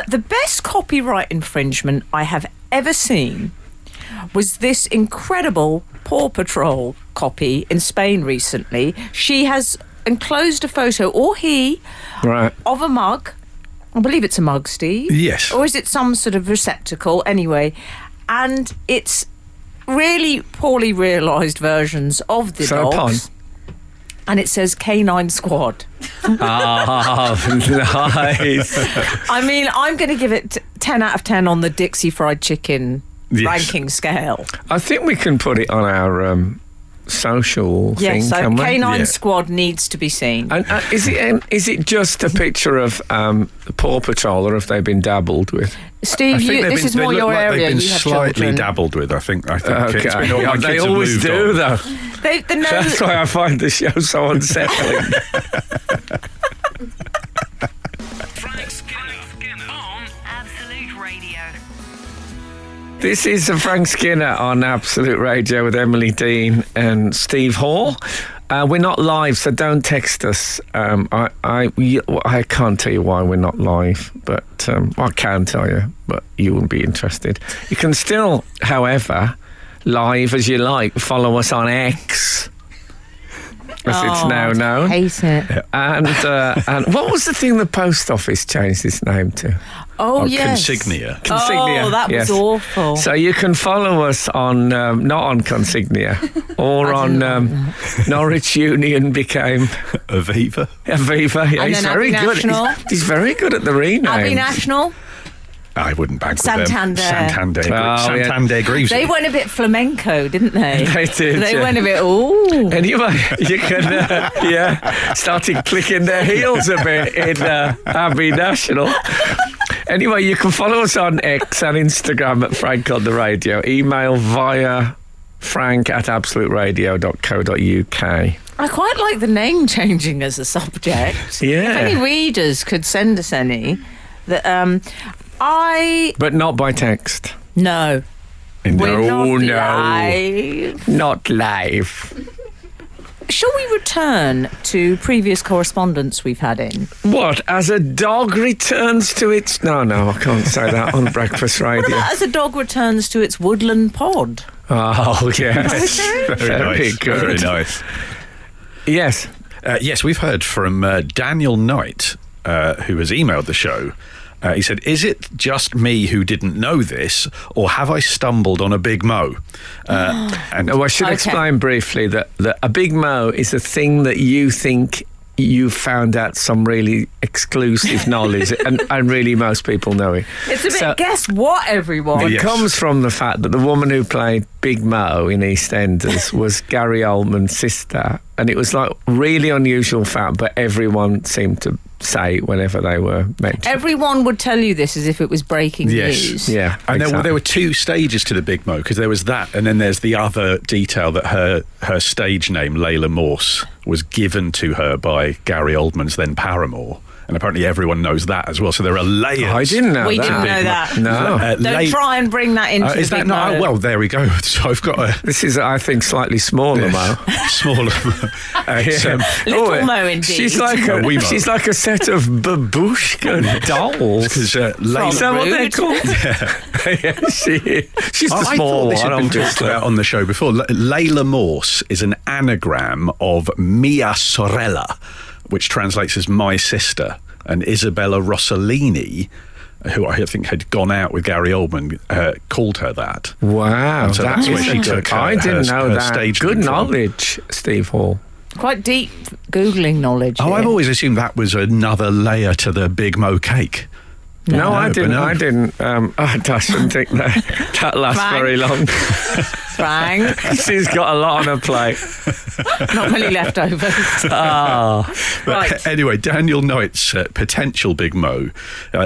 The best copyright infringement I have ever seen was this incredible Paw Patrol copy in Spain recently. She has enclosed a photo, or he, of a mug. I believe it's a mug, Steve. Yes. Or is it some sort of receptacle? Anyway, and it's really poorly realised versions of the dogs. And it says Canine Squad. Oh, nice. I mean, I'm going to give it 10 out of 10 on the Dixie Fried Chicken ranking scale. I think we can put it on our social thing, so can we? Canine Squad needs to be seen. And is it just a picture of Paw Patrol, or have they been dabbled with? Steve, this is more your area. They've been you have slightly children. dabbled with, I think. Okay. It's been all my They kids have always moved do, on. though. They know That's why I find the show so unsettling. Frank Skinner on Absolute Radio. This is Frank Skinner on Absolute Radio with Emily Dean and Steve Hall. We're not live, so don't text us. I can't tell you why we're not live, but I can tell you, but you wouldn't be interested. You can still, however, live as you like, follow us on X, as it's now known. I hate it. And what was the thing the post office changed its name to? Oh, yes. Consignia. Consignia. Oh, that was awful. So you can follow us on, not on Consignia, or on Norwich Union became Aviva. Aviva. Yeah, And he's then very Abbey good. National. He's very good at the rename. Abbey National. I wouldn't bank Santander. with them. Santander. Oh, Santander Greaves. They went a bit flamenco, didn't they? They did. They yeah. went a bit, ooh. Anyway, you can, started clicking their heels a bit in Abbey National. Anyway, you can follow us on X and Instagram at Frank on the Radio. Email via frank@absoluteradio.co.uk. I quite like the name changing as a subject. Yeah. If any readers could send us any, that But not by text. No. We're not live. Not live. Shall we return to previous correspondence we've had in? What, as a dog returns to its... No, I can't say that on Breakfast What Radio. about as a dog returns to its woodland pod? Oh, yes. Very nice. good. Very nice. Yes. Yes, we've heard from Daniel Knight, who has emailed the show. He said, "Is it just me who didn't know this, or have I stumbled on a big mo?" No, I should explain briefly that a big mo is a thing that you think you found out some really exclusive knowledge, and really most people know it. It's a bit, guess what, everyone? It comes from the fact that the woman who played Big Mo in EastEnders was Gary Oldman's sister, and it was like really unusual fact, but everyone seemed to say it whenever they were mentioned. Everyone would tell you this as if it was breaking news. Yeah, and exactly. there were two stages to the Big Mo, because there was that, and then there's the other detail that her stage name, Layla Morse, was given to her by Gary Oldman's then paramour. And apparently everyone knows that as well. So there are layers. I didn't know We that. didn't know that. No. Don't try and bring that into is the that Big not? Mo. Well, there we go. So I've got a This is, I think, slightly smaller Mo. smaller. Little Mo, indeed. She's like A wee Mo. she's like a set of babushka dolls. Because Is that what they're called? Yeah, she's the I small thought this one. had been talked about on the show before. Layla Morse is an anagram of Mia Sorella, which translates as my sister. And Isabella Rossellini, who I think had gone out with Gary Oldman, called her that. Wow, And so that's where she took her, I didn't know her that. stage Good name from. knowledge, Steve Hall. Quite deep Googling knowledge. Oh, here. I've always assumed that was another layer to the Big Mo cake. No, I but didn't. no. I didn't. I shouldn't think that lasts Frank. very long. Frank, She's got a lot on her plate. not many leftovers. Oh, But Right. anyway, Daniel Knight's potential Big Mo,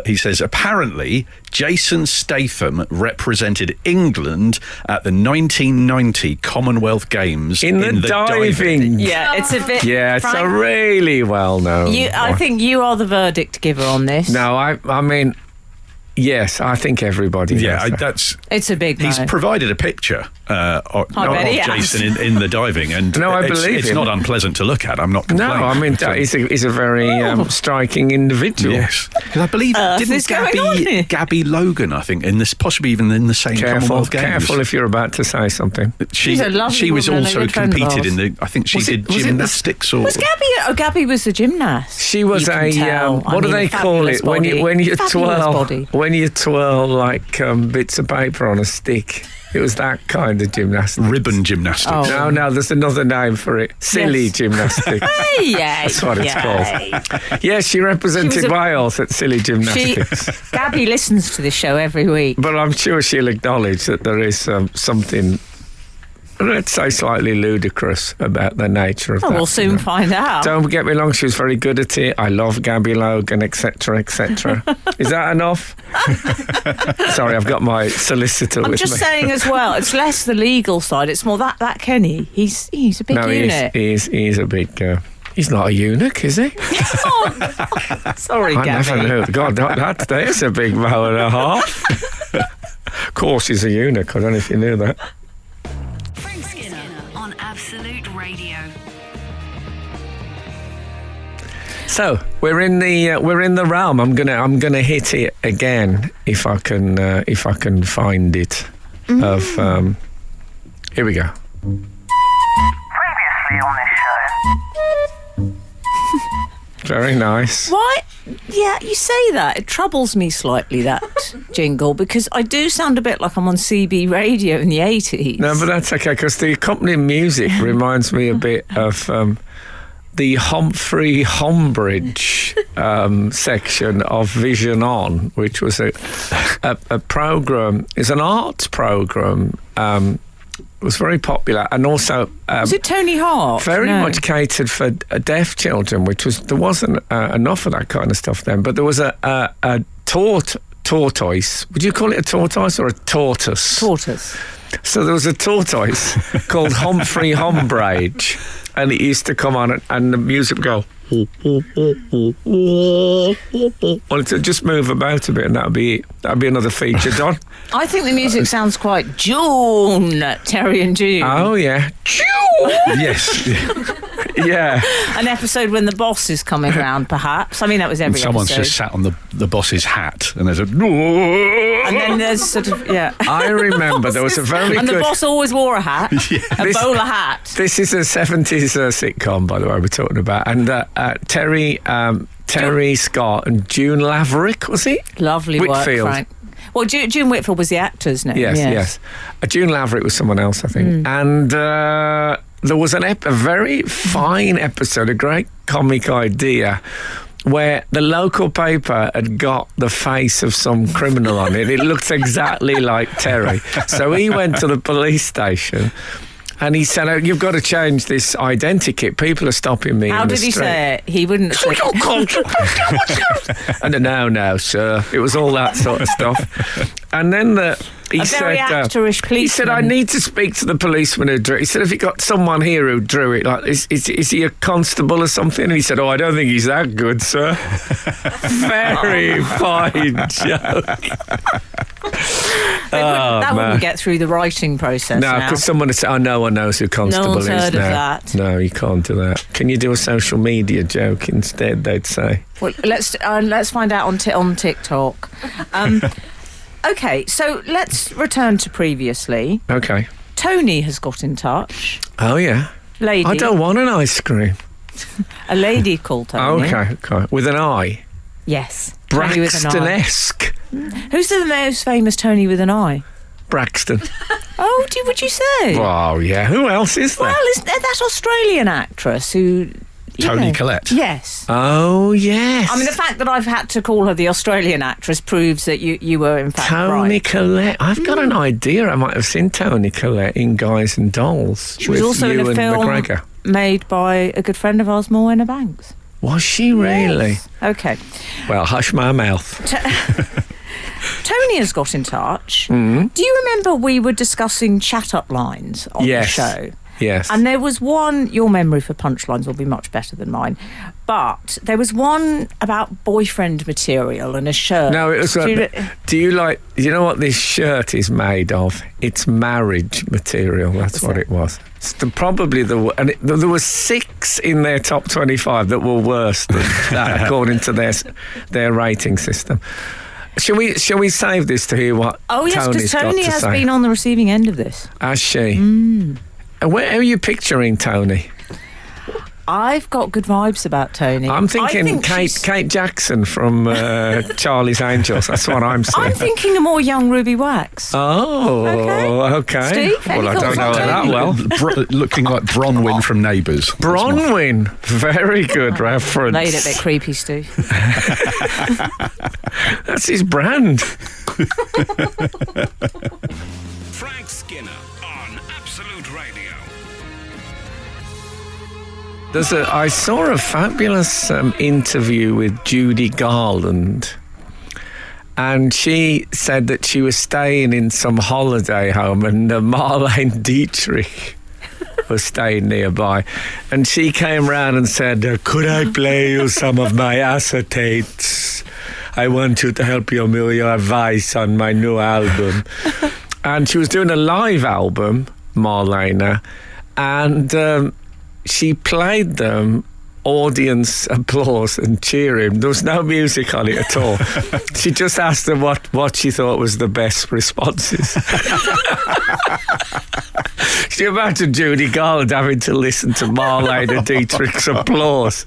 he says, apparently Jason Statham represented England at the 1990 Commonwealth Games in the diving. Yeah, it's a bit. Yeah, it's a Frank, really well known. I think you are the verdict giver on this. No, I mean, yes, I think everybody. Yeah, knows that. that's. It's a big He's no. provided a picture of bet he has. Jason in the diving, and No, I believe it's him. not unpleasant to look at. I'm not No, complaining. I mean he's a very striking individual. Yes, because I believe is didn't going on here? Gabby Logan, I think, in this possibly even in the same Careful, Commonwealth Games. careful if you're about to say something. She's a lovely she was woman and a also good friend of competed in ours. the. I think she Was it- did was it the- gymnastics or. Was Gabby? Oh, Gabby was a gymnast. She was You can tell. what do they call it when you Fabulous body. when you twirl like bits of paper on a stick? It was that kind of gymnastics. Ribbon gymnastics. Oh. No, there's another name for it. Silly Yes. gymnastics. That's what it's called. Yeah, she represented She was a- Wales at Silly Gymnastics. Gabby listens to this show every week. But I'm sure she'll acknowledge that there is something, let's say, slightly ludicrous about the nature of that. We'll soon find out. Don't get me wrong, she was very good at it. I love Gabby Logan, etc., etc. Is that enough? Sorry, I've got my solicitor I'm with just me. saying as well, it's less the legal side, it's more that Kenny. He's a big No, unit. he's a big... he's not a eunuch, is he? Sorry, I Gabby. never knew. God, there's a big mo and a half. Of course, he's a eunuch. I don't know if you knew that. Frank Skinner on Absolute Radio. So we're in the realm. I'm gonna hit it again if I can find it. Of here we go. Previously on this show. Very nice. Why? Yeah, you say that. It troubles me slightly, that jingle, because I do sound a bit like I'm on CB radio in the 80s. No, but that's okay, because the accompanying music reminds me a bit of the Humphrey Hombridge section of Vision On, which was a program. It's an arts program. It was very popular, and also was it Tony Hawk? Very much catered for deaf children, there wasn't enough of that kind of stuff then. But there was a tortoise. Would you call it a tortoise or a tortoise? Tortoise. So there was a tortoise called Humphrey Hombridge, and it used to come on, and the music would go. Well, to just move about a bit, and that'd be it. That'd be another feature, Don. I think the music sounds quite June, Terry and June. Oh yeah, June. Yes. Yeah. An episode when the boss is coming round, perhaps. I mean, that was every Someone's episode. just sat on the boss's hat, and there's a. And then there's sort of, yeah. I remember there was a very and good. the boss always wore a hat, a bowler hat. This is a 70s sitcom, by the way, we're talking about. And Terry Scott and June Laverick, was he? Lovely Whitfield. work, Frank. Well, June Whitfield was the actor's name. Yes. June Laverick was someone else, I think. And there was a very fine episode, a great comic idea, where the local paper had got the face of some criminal on it. It looked exactly like Terry. So he went to the police station and he said, "Oh, you've got to change this identikit. People are stopping me How in the did he street." say it? He wouldn't say And no, sir. It was all that sort of stuff. And then he a said, very actorish policeman. he said, "I need to speak to the policeman who drew it." He said, "Have you got someone here who drew it? Like, is he a constable or something?" And he said, "Oh, I don't think he's that good, sir." Very fine joke. That wouldn't get through the writing process. No, because someone would say, "Oh, no one knows who constable No one's is." heard of that. No, you can't do that. Can you do a social media joke instead? They'd say. Well, let's find out on TikTok. Okay, so let's return to previously. Okay. Tony has got in touch. Oh yeah. Lady. I don't want an ice cream. A lady called Tony. Okay. With an I. Yes. Tony with an I. Braxton-esque. Who's the most famous Tony with an I? Braxton. Oh, would you say? Oh yeah. Who else is there? Well, isn't there that Australian actress who... Toni Collette. Yes. Oh yes. I mean, the fact that I've had to call her the Australian actress proves that you were in fact Toni right. Collette. I've got an idea. I might have seen Toni Collette in Guys and Dolls. She was with also in a Ewan film McGregor. made by a good friend of ours, Morwenna Banks. Was she really? Yes. Okay. Well, hush my mouth. Tony has got in touch. Mm-hmm. Do you remember we were discussing chat-up lines on the show? Yes. And there was one, your memory for punchlines will be much better than mine, but there was one about boyfriend material and a shirt. No, it was. Do you know what this shirt is made of? It's marriage material. That's what it was. It's probably there were 6 in their top 25 that were worse than that, according to their rating system. Shall we save this to hear what? Oh yes, because Tony's got Tony to has say? been on the receiving end of this. Has she? Where are you picturing Tony? I've got good vibes about Tony. I'm thinking Kate Jackson from Charlie's Angels. That's what I'm saying. I'm thinking a more young Ruby Wax. Oh, okay. Steve, any Well, I don't know thoughts her on that well. Looking like Bronwyn from Neighbours. Bronwyn. Very good reference. Made it a bit creepy, Stu. That's his brand. Frank Skinner on Absolute Radio. I saw a fabulous interview with Judy Garland, and she said that she was staying in some holiday home, and Marlene Dietrich was staying nearby, and she came round and said, "Could I play you some of my acetates? I want you to help me with your advice on my new album." And she was doing a live album, Marlena, and she played them audience applause and cheering. There was no music on it at all. She just asked them what she thought was the best responses. Can you imagine Judy Garland having to listen to Marlene and Dietrich's applause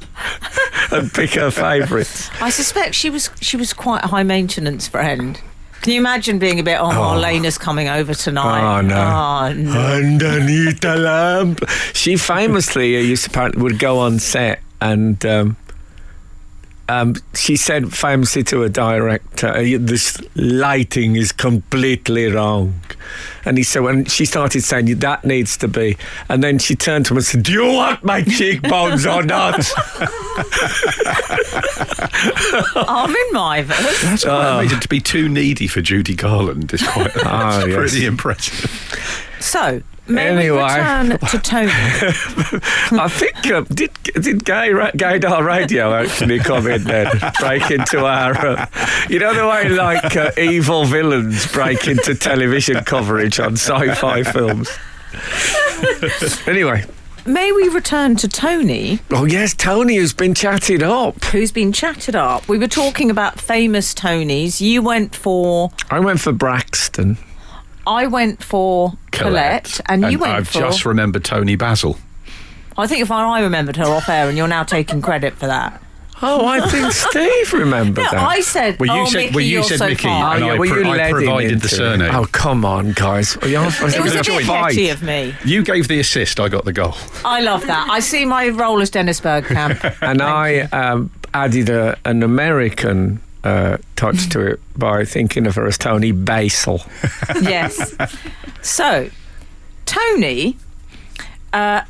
and pick her favourites? I suspect she was quite a high maintenance friend. Can you imagine being a bit, Marlena's coming over tonight? Oh, no. Oh, no. Underneath the lamp. She famously would go on set and she said famously to a director, this lighting is completely wrong. And he said, when she started saying, that needs to be, and then she turned to him and said, do you want my cheekbones or not? I'm in my verse. That's quite amazing. To be too needy for Judy Garland is quite pretty impressive. So, may we return to Tony? I think did Gaydar Radio actually come in then, break into our you know the way like evil villains break into television coverage on sci-fi films. Anyway, may we return to Tony? Oh yes, Tony, who's been chatted up. Who's been chatted up? We were talking about famous Tonys. I went for Braxton. I went for Colette, and you went I've for... just remembered Tony Basil. I think I remembered her off air, and you're now taking credit for that. Oh, I think Steve remembered that. I said, you said Mickey, and I provided the surname. Oh, come on, guys. It was a bit petty of me. You gave the assist, I got the goal. I love that. I see my role as Dennis Bergkamp. And I added an American touch to it by thinking of her as Tony Basil. Yes. So, Tony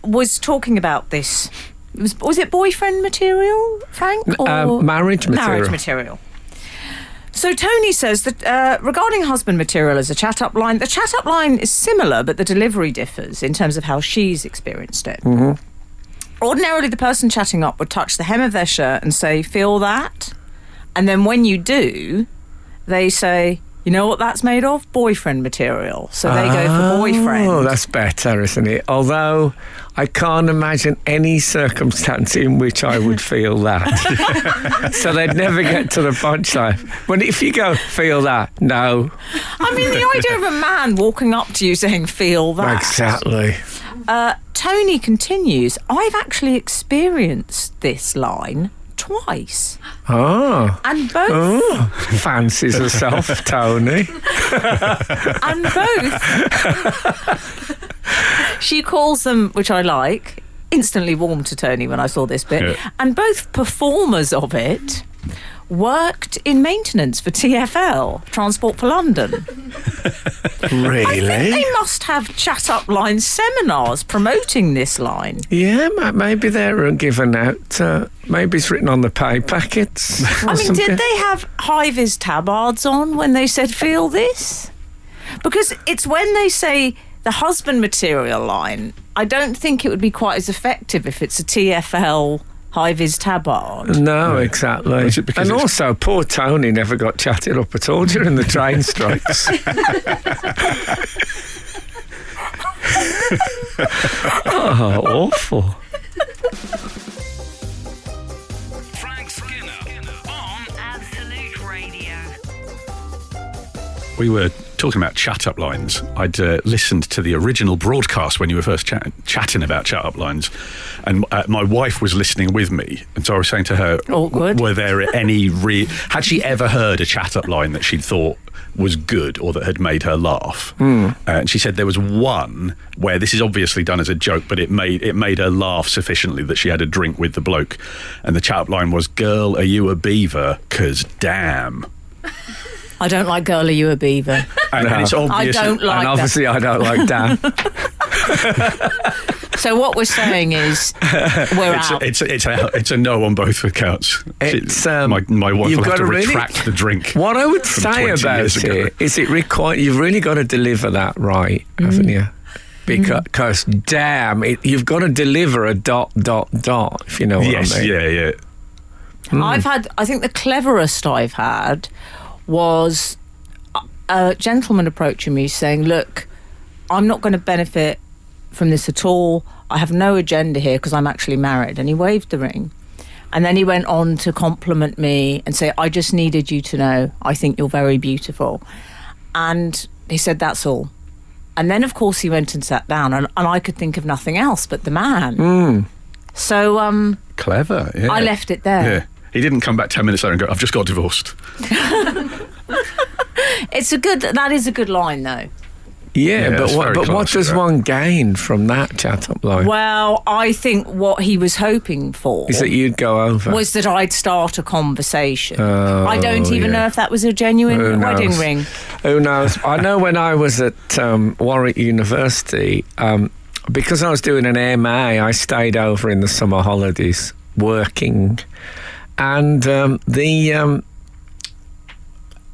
was talking about this. Was it boyfriend material, Frank? Or marriage material. Marriage material. So Tony says that regarding husband material as a chat-up line, the chat-up line is similar, but the delivery differs in terms of how she's experienced it. Mm-hmm. Ordinarily, the person chatting up would touch the hem of their shirt and say, feel that? And then when you do, they say, you know what that's made of? Boyfriend material. So they go for boyfriend. Oh, that's better, isn't it? Although I can't imagine any circumstance in which I would feel that. So they'd never get to the punchline. When if you go, feel that, no. I mean, the idea of a man walking up to you saying, feel that. Exactly. Tony continues, I've actually experienced this line twice. Oh. And both... fancies herself, Tony. And both... she calls them, which I like, instantly warmed to Tony when I saw this bit. Yeah. And both performers of it worked in maintenance for TfL, Transport for London. Really? I think they must have chat-up line seminars promoting this line. Yeah, maybe they're given out. Maybe it's written on the pay packets. I mean, did they have high-vis tabards on when they said, feel this? Because it's when they say the husband material line, I don't think it would be quite as effective if it's a TfL high-vis tabard. No, exactly. And also, poor Tony never got chatted up at all during the train strikes. Oh, awful. Frank Skinner on Absolute Radio. We were talking about chat-up lines. I'd listened to the original broadcast when you were first chatting about chat-up lines, and my wife was listening with me, and so I was saying to her, awkward. Were there any had she ever heard a chat-up line that she'd thought was good or that had made her laugh? And she said there was one where this is obviously done as a joke, but it made her laugh sufficiently that she had a drink with the bloke, and the chat-up line was, girl, are you a beaver? 'Cause damn. I don't like girl, are you a beaver? And it's obvious. I don't like and obviously that. I don't like Dan. So what we're saying is we're out. It's a no on both accounts. My wife will have to retract the drink. What I would say about it is you've really got to deliver that right, haven't you? Because damn, you've got to deliver a ... if you know what I mean. Yeah. I think the cleverest I've had was a gentleman approaching me saying, look, I'm not going to benefit from this at all. I have no agenda here because I'm actually married. And he waved the ring. And then he went on to compliment me and say, I just needed you to know, I think you're very beautiful. And he said, that's all. And then, of course, he went and sat down, and I could think of nothing else but the man. So... Clever, yeah. I left it there. Yeah. He didn't come back 10 minutes later and go, I've just got divorced. That is a good line, though. Yeah, but what does one gain from that chat-up line? Well, I think what he was hoping for... is that you'd go over? ...was that I'd start a conversation. I don't even know if that was a genuine wedding ring. Who knows? I know when I was at Warwick University, because I was doing an MA, I stayed over in the summer holidays working. And the...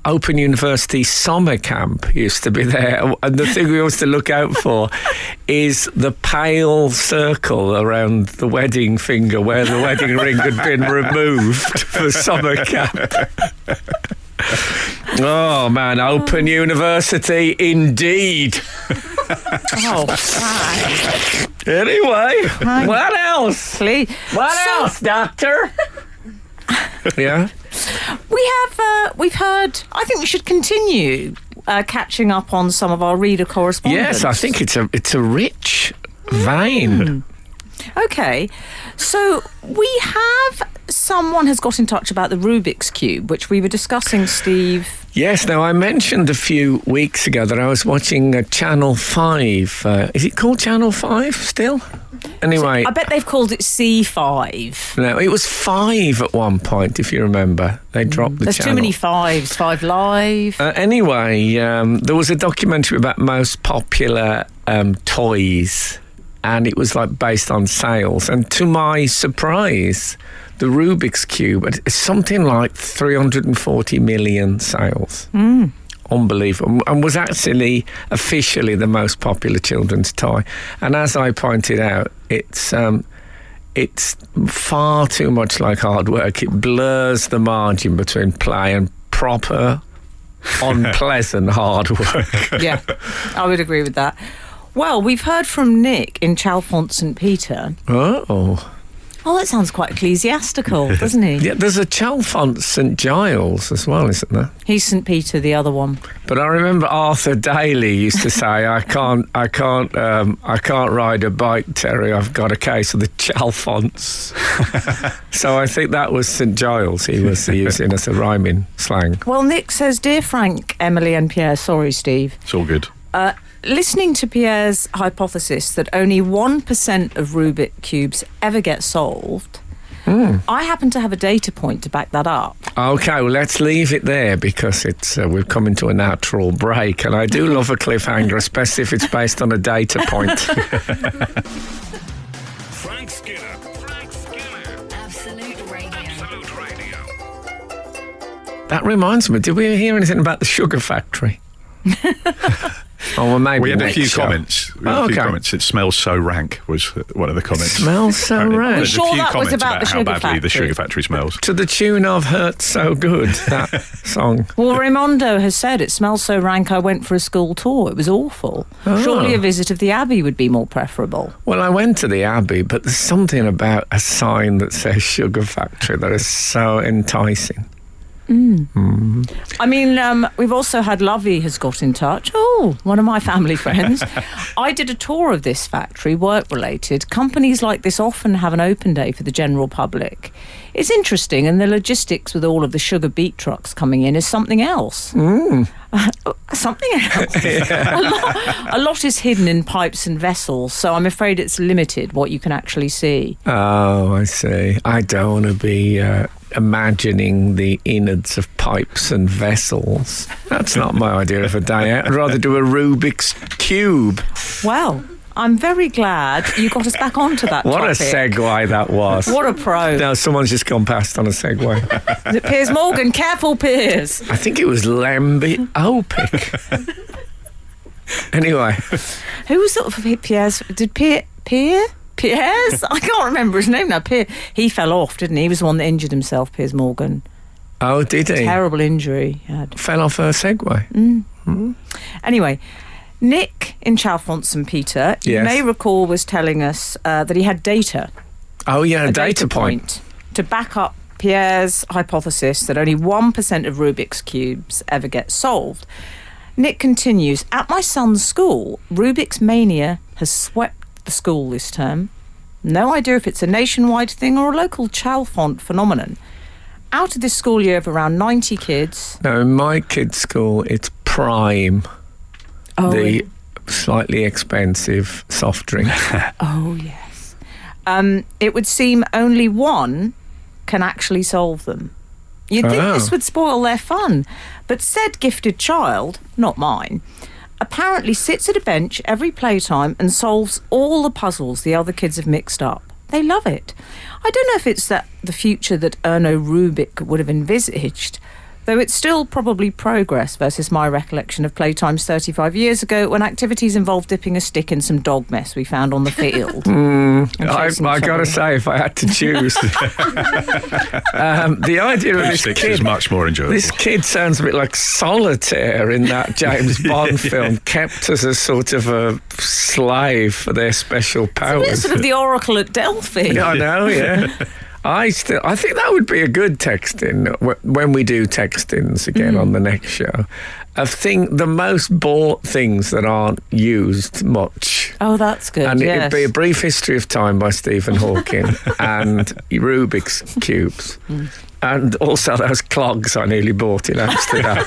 Open University summer camp used to be there, and the thing we used to look out for is the pale circle around the wedding finger where the wedding ring had been removed for summer camp. Oh man, Open University indeed. Oh, right. Anyway, what else? Please. What else, Doctor? Yeah. We've heard. I think we should continue catching up on some of our reader correspondence. Yes, I think it's a rich vein. Okay, so we have someone has got in touch about the Rubik's Cube, which we were discussing, Steve. Yes, now I mentioned a few weeks ago that I was watching Channel 5. Is it called Channel 5 still? Anyway. I bet they've called it C5. No, it was 5 at one point, if you remember. They dropped the There's channel. too many 5s. 5 Live. Anyway, there was a documentary about most popular toys, and it was like based on sales. And to my surprise, the Rubik's Cube, it's something like 340 million sales. Unbelievable. And was actually officially the most popular children's toy. And as I pointed out, it's far too much like hard work. It blurs the margin between play and proper, unpleasant hard work. Yeah, I would agree with that. Well, we've heard from Nick in Chalfont St Peter. Oh, that sounds quite ecclesiastical, doesn't he? Yeah, there's a Chalfont St Giles as well, isn't there? He's St Peter, the other one. But I remember Arthur Daly used to say, "I can't ride a bike, Terry. I've got a case of the Chalfonts." So I think that was St Giles he was using as a rhyming slang. Well, Nick says, "Dear Frank, Emily, and Pierre." Sorry, Steve. It's all good. Listening to Pierre's hypothesis that only 1% of Rubik cubes ever get solved, I happen to have a data point to back that up. Okay, well, let's leave it there because we've come into a natural break, and I do love a cliffhanger, especially if it's based on a data point. Frank Skinner. Absolute Radio. Absolute Radio. That reminds me, did we hear anything about the sugar factory? Oh, well, maybe we had a next few show. comments. It smells so rank was one of the comments. Smells so rank. There's Sure a few that was comments about the how sugar badly the factory. sugar factory smells. To the tune of Hurt So Good, that song. Well, Raimondo has said it smells so rank I went for a school tour. It was awful. Surely a visit of the Abbey would be more preferable. Well, I went to the Abbey, but there's something about a sign that says Sugar Factory that is so enticing. I mean, we've also had Lovey has got in touch. Oh, one of my family friends. I did a tour of this factory, work-related. Companies like this often have an open day for the general public. It's interesting, and the logistics with all of the sugar beet trucks coming in is something else. Something else. A lot is hidden in pipes and vessels, so I'm afraid it's limited what you can actually see. Oh, I see. I don't want to be imagining the innards of pipes and vessels. That's not my idea of a day out. I'd rather do a Rubik's Cube. Well, I'm very glad you got us back onto that What topic. a segue that was. What a pro. No, someone's just gone past on a segue. Is it Piers Morgan? Careful, Piers. I think it was Lemby Opic. Anyway. Who was sort of Piers? Did Piers? I can't remember his name now. He fell off, didn't he? He was the one that injured himself, Piers Morgan. Oh, did he? Terrible injury he had. Fell off a Segway. Anyway, Nick in Chalfont St Peter, you Yes. may recall, was telling us that he had data. Oh, yeah, A data point. to back up Pierre's hypothesis that only 1% of Rubik's cubes ever get solved. Nick continues, at my son's school, Rubik's mania has swept the school this term. No idea if it's a nationwide thing or a local Chalfont phenomenon. Out of this school year of around 90 kids... No, in my kid's school, it's Prime, the slightly expensive soft drink. Oh, yes. It would seem only one can actually solve them. You'd think this would spoil their fun. But said gifted child, not mine, apparently sits at a bench every playtime and solves all the puzzles the other kids have mixed up. They love it. I don't know if it's the future that Erno Rubik would have envisaged, though it's still probably progress versus my recollection of playtimes 35 years ago when activities involved dipping a stick in some dog mess we found on the field. I got to say, if I had to choose, the idea of this kid is much more enjoyable. This kid sounds a bit like Solitaire in that James Bond film, kept as a sort of a slave for their special powers. It's sort of the Oracle at Delphi. Yeah, I know, yeah. I think that would be a good texting when we do textings again on the next show. The most bought things that aren't used much. Oh, that's good. And yes. it'd be A Brief History of Time by Stephen Hawking and Rubik's Cubes. And also those clogs I nearly bought in Amsterdam.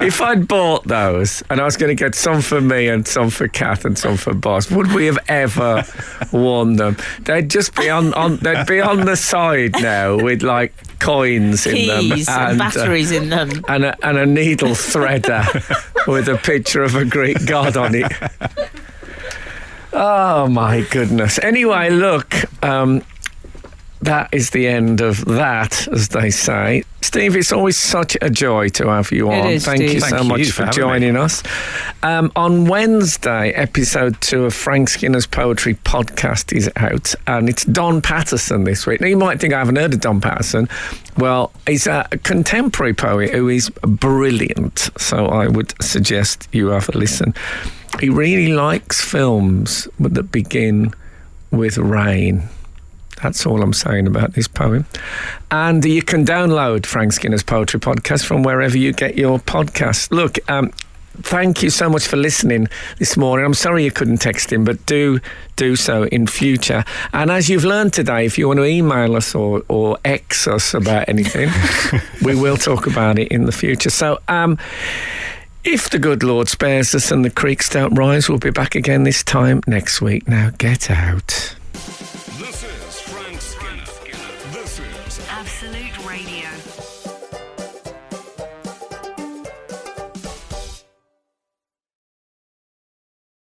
If I'd bought those and I was going to get some for me and some for Kath and some for Boss, would we have ever worn them? They'd just be they'd be on the side now with like coins in them and batteries in them and a needle threader with a picture of a Greek god on it. Oh my goodness. Anyway, look, that is the end of that, as they say. Steve, it's always such a joy to have you on. Thank you so much for joining us. On Wednesday, episode 2 of Frank Skinner's Poetry Podcast is out, and it's Don Patterson this week. Now, you might think I haven't heard of Don Patterson. Well, he's a contemporary poet who is brilliant, so I would suggest you have a listen. He really likes films that begin with rain. That's all I'm saying about this poem. And you can download Frank Skinner's Poetry Podcast from wherever you get your podcasts. Look, thank you so much for listening this morning. I'm sorry you couldn't text him, but do so in future. And as you've learned today, if you want to email us or X us about anything, we will talk about it in the future. So, if the good Lord spares us and the creeks don't rise, we'll be back again this time next week. Now, get out. This is Frank Skinner. This is Absolute Radio.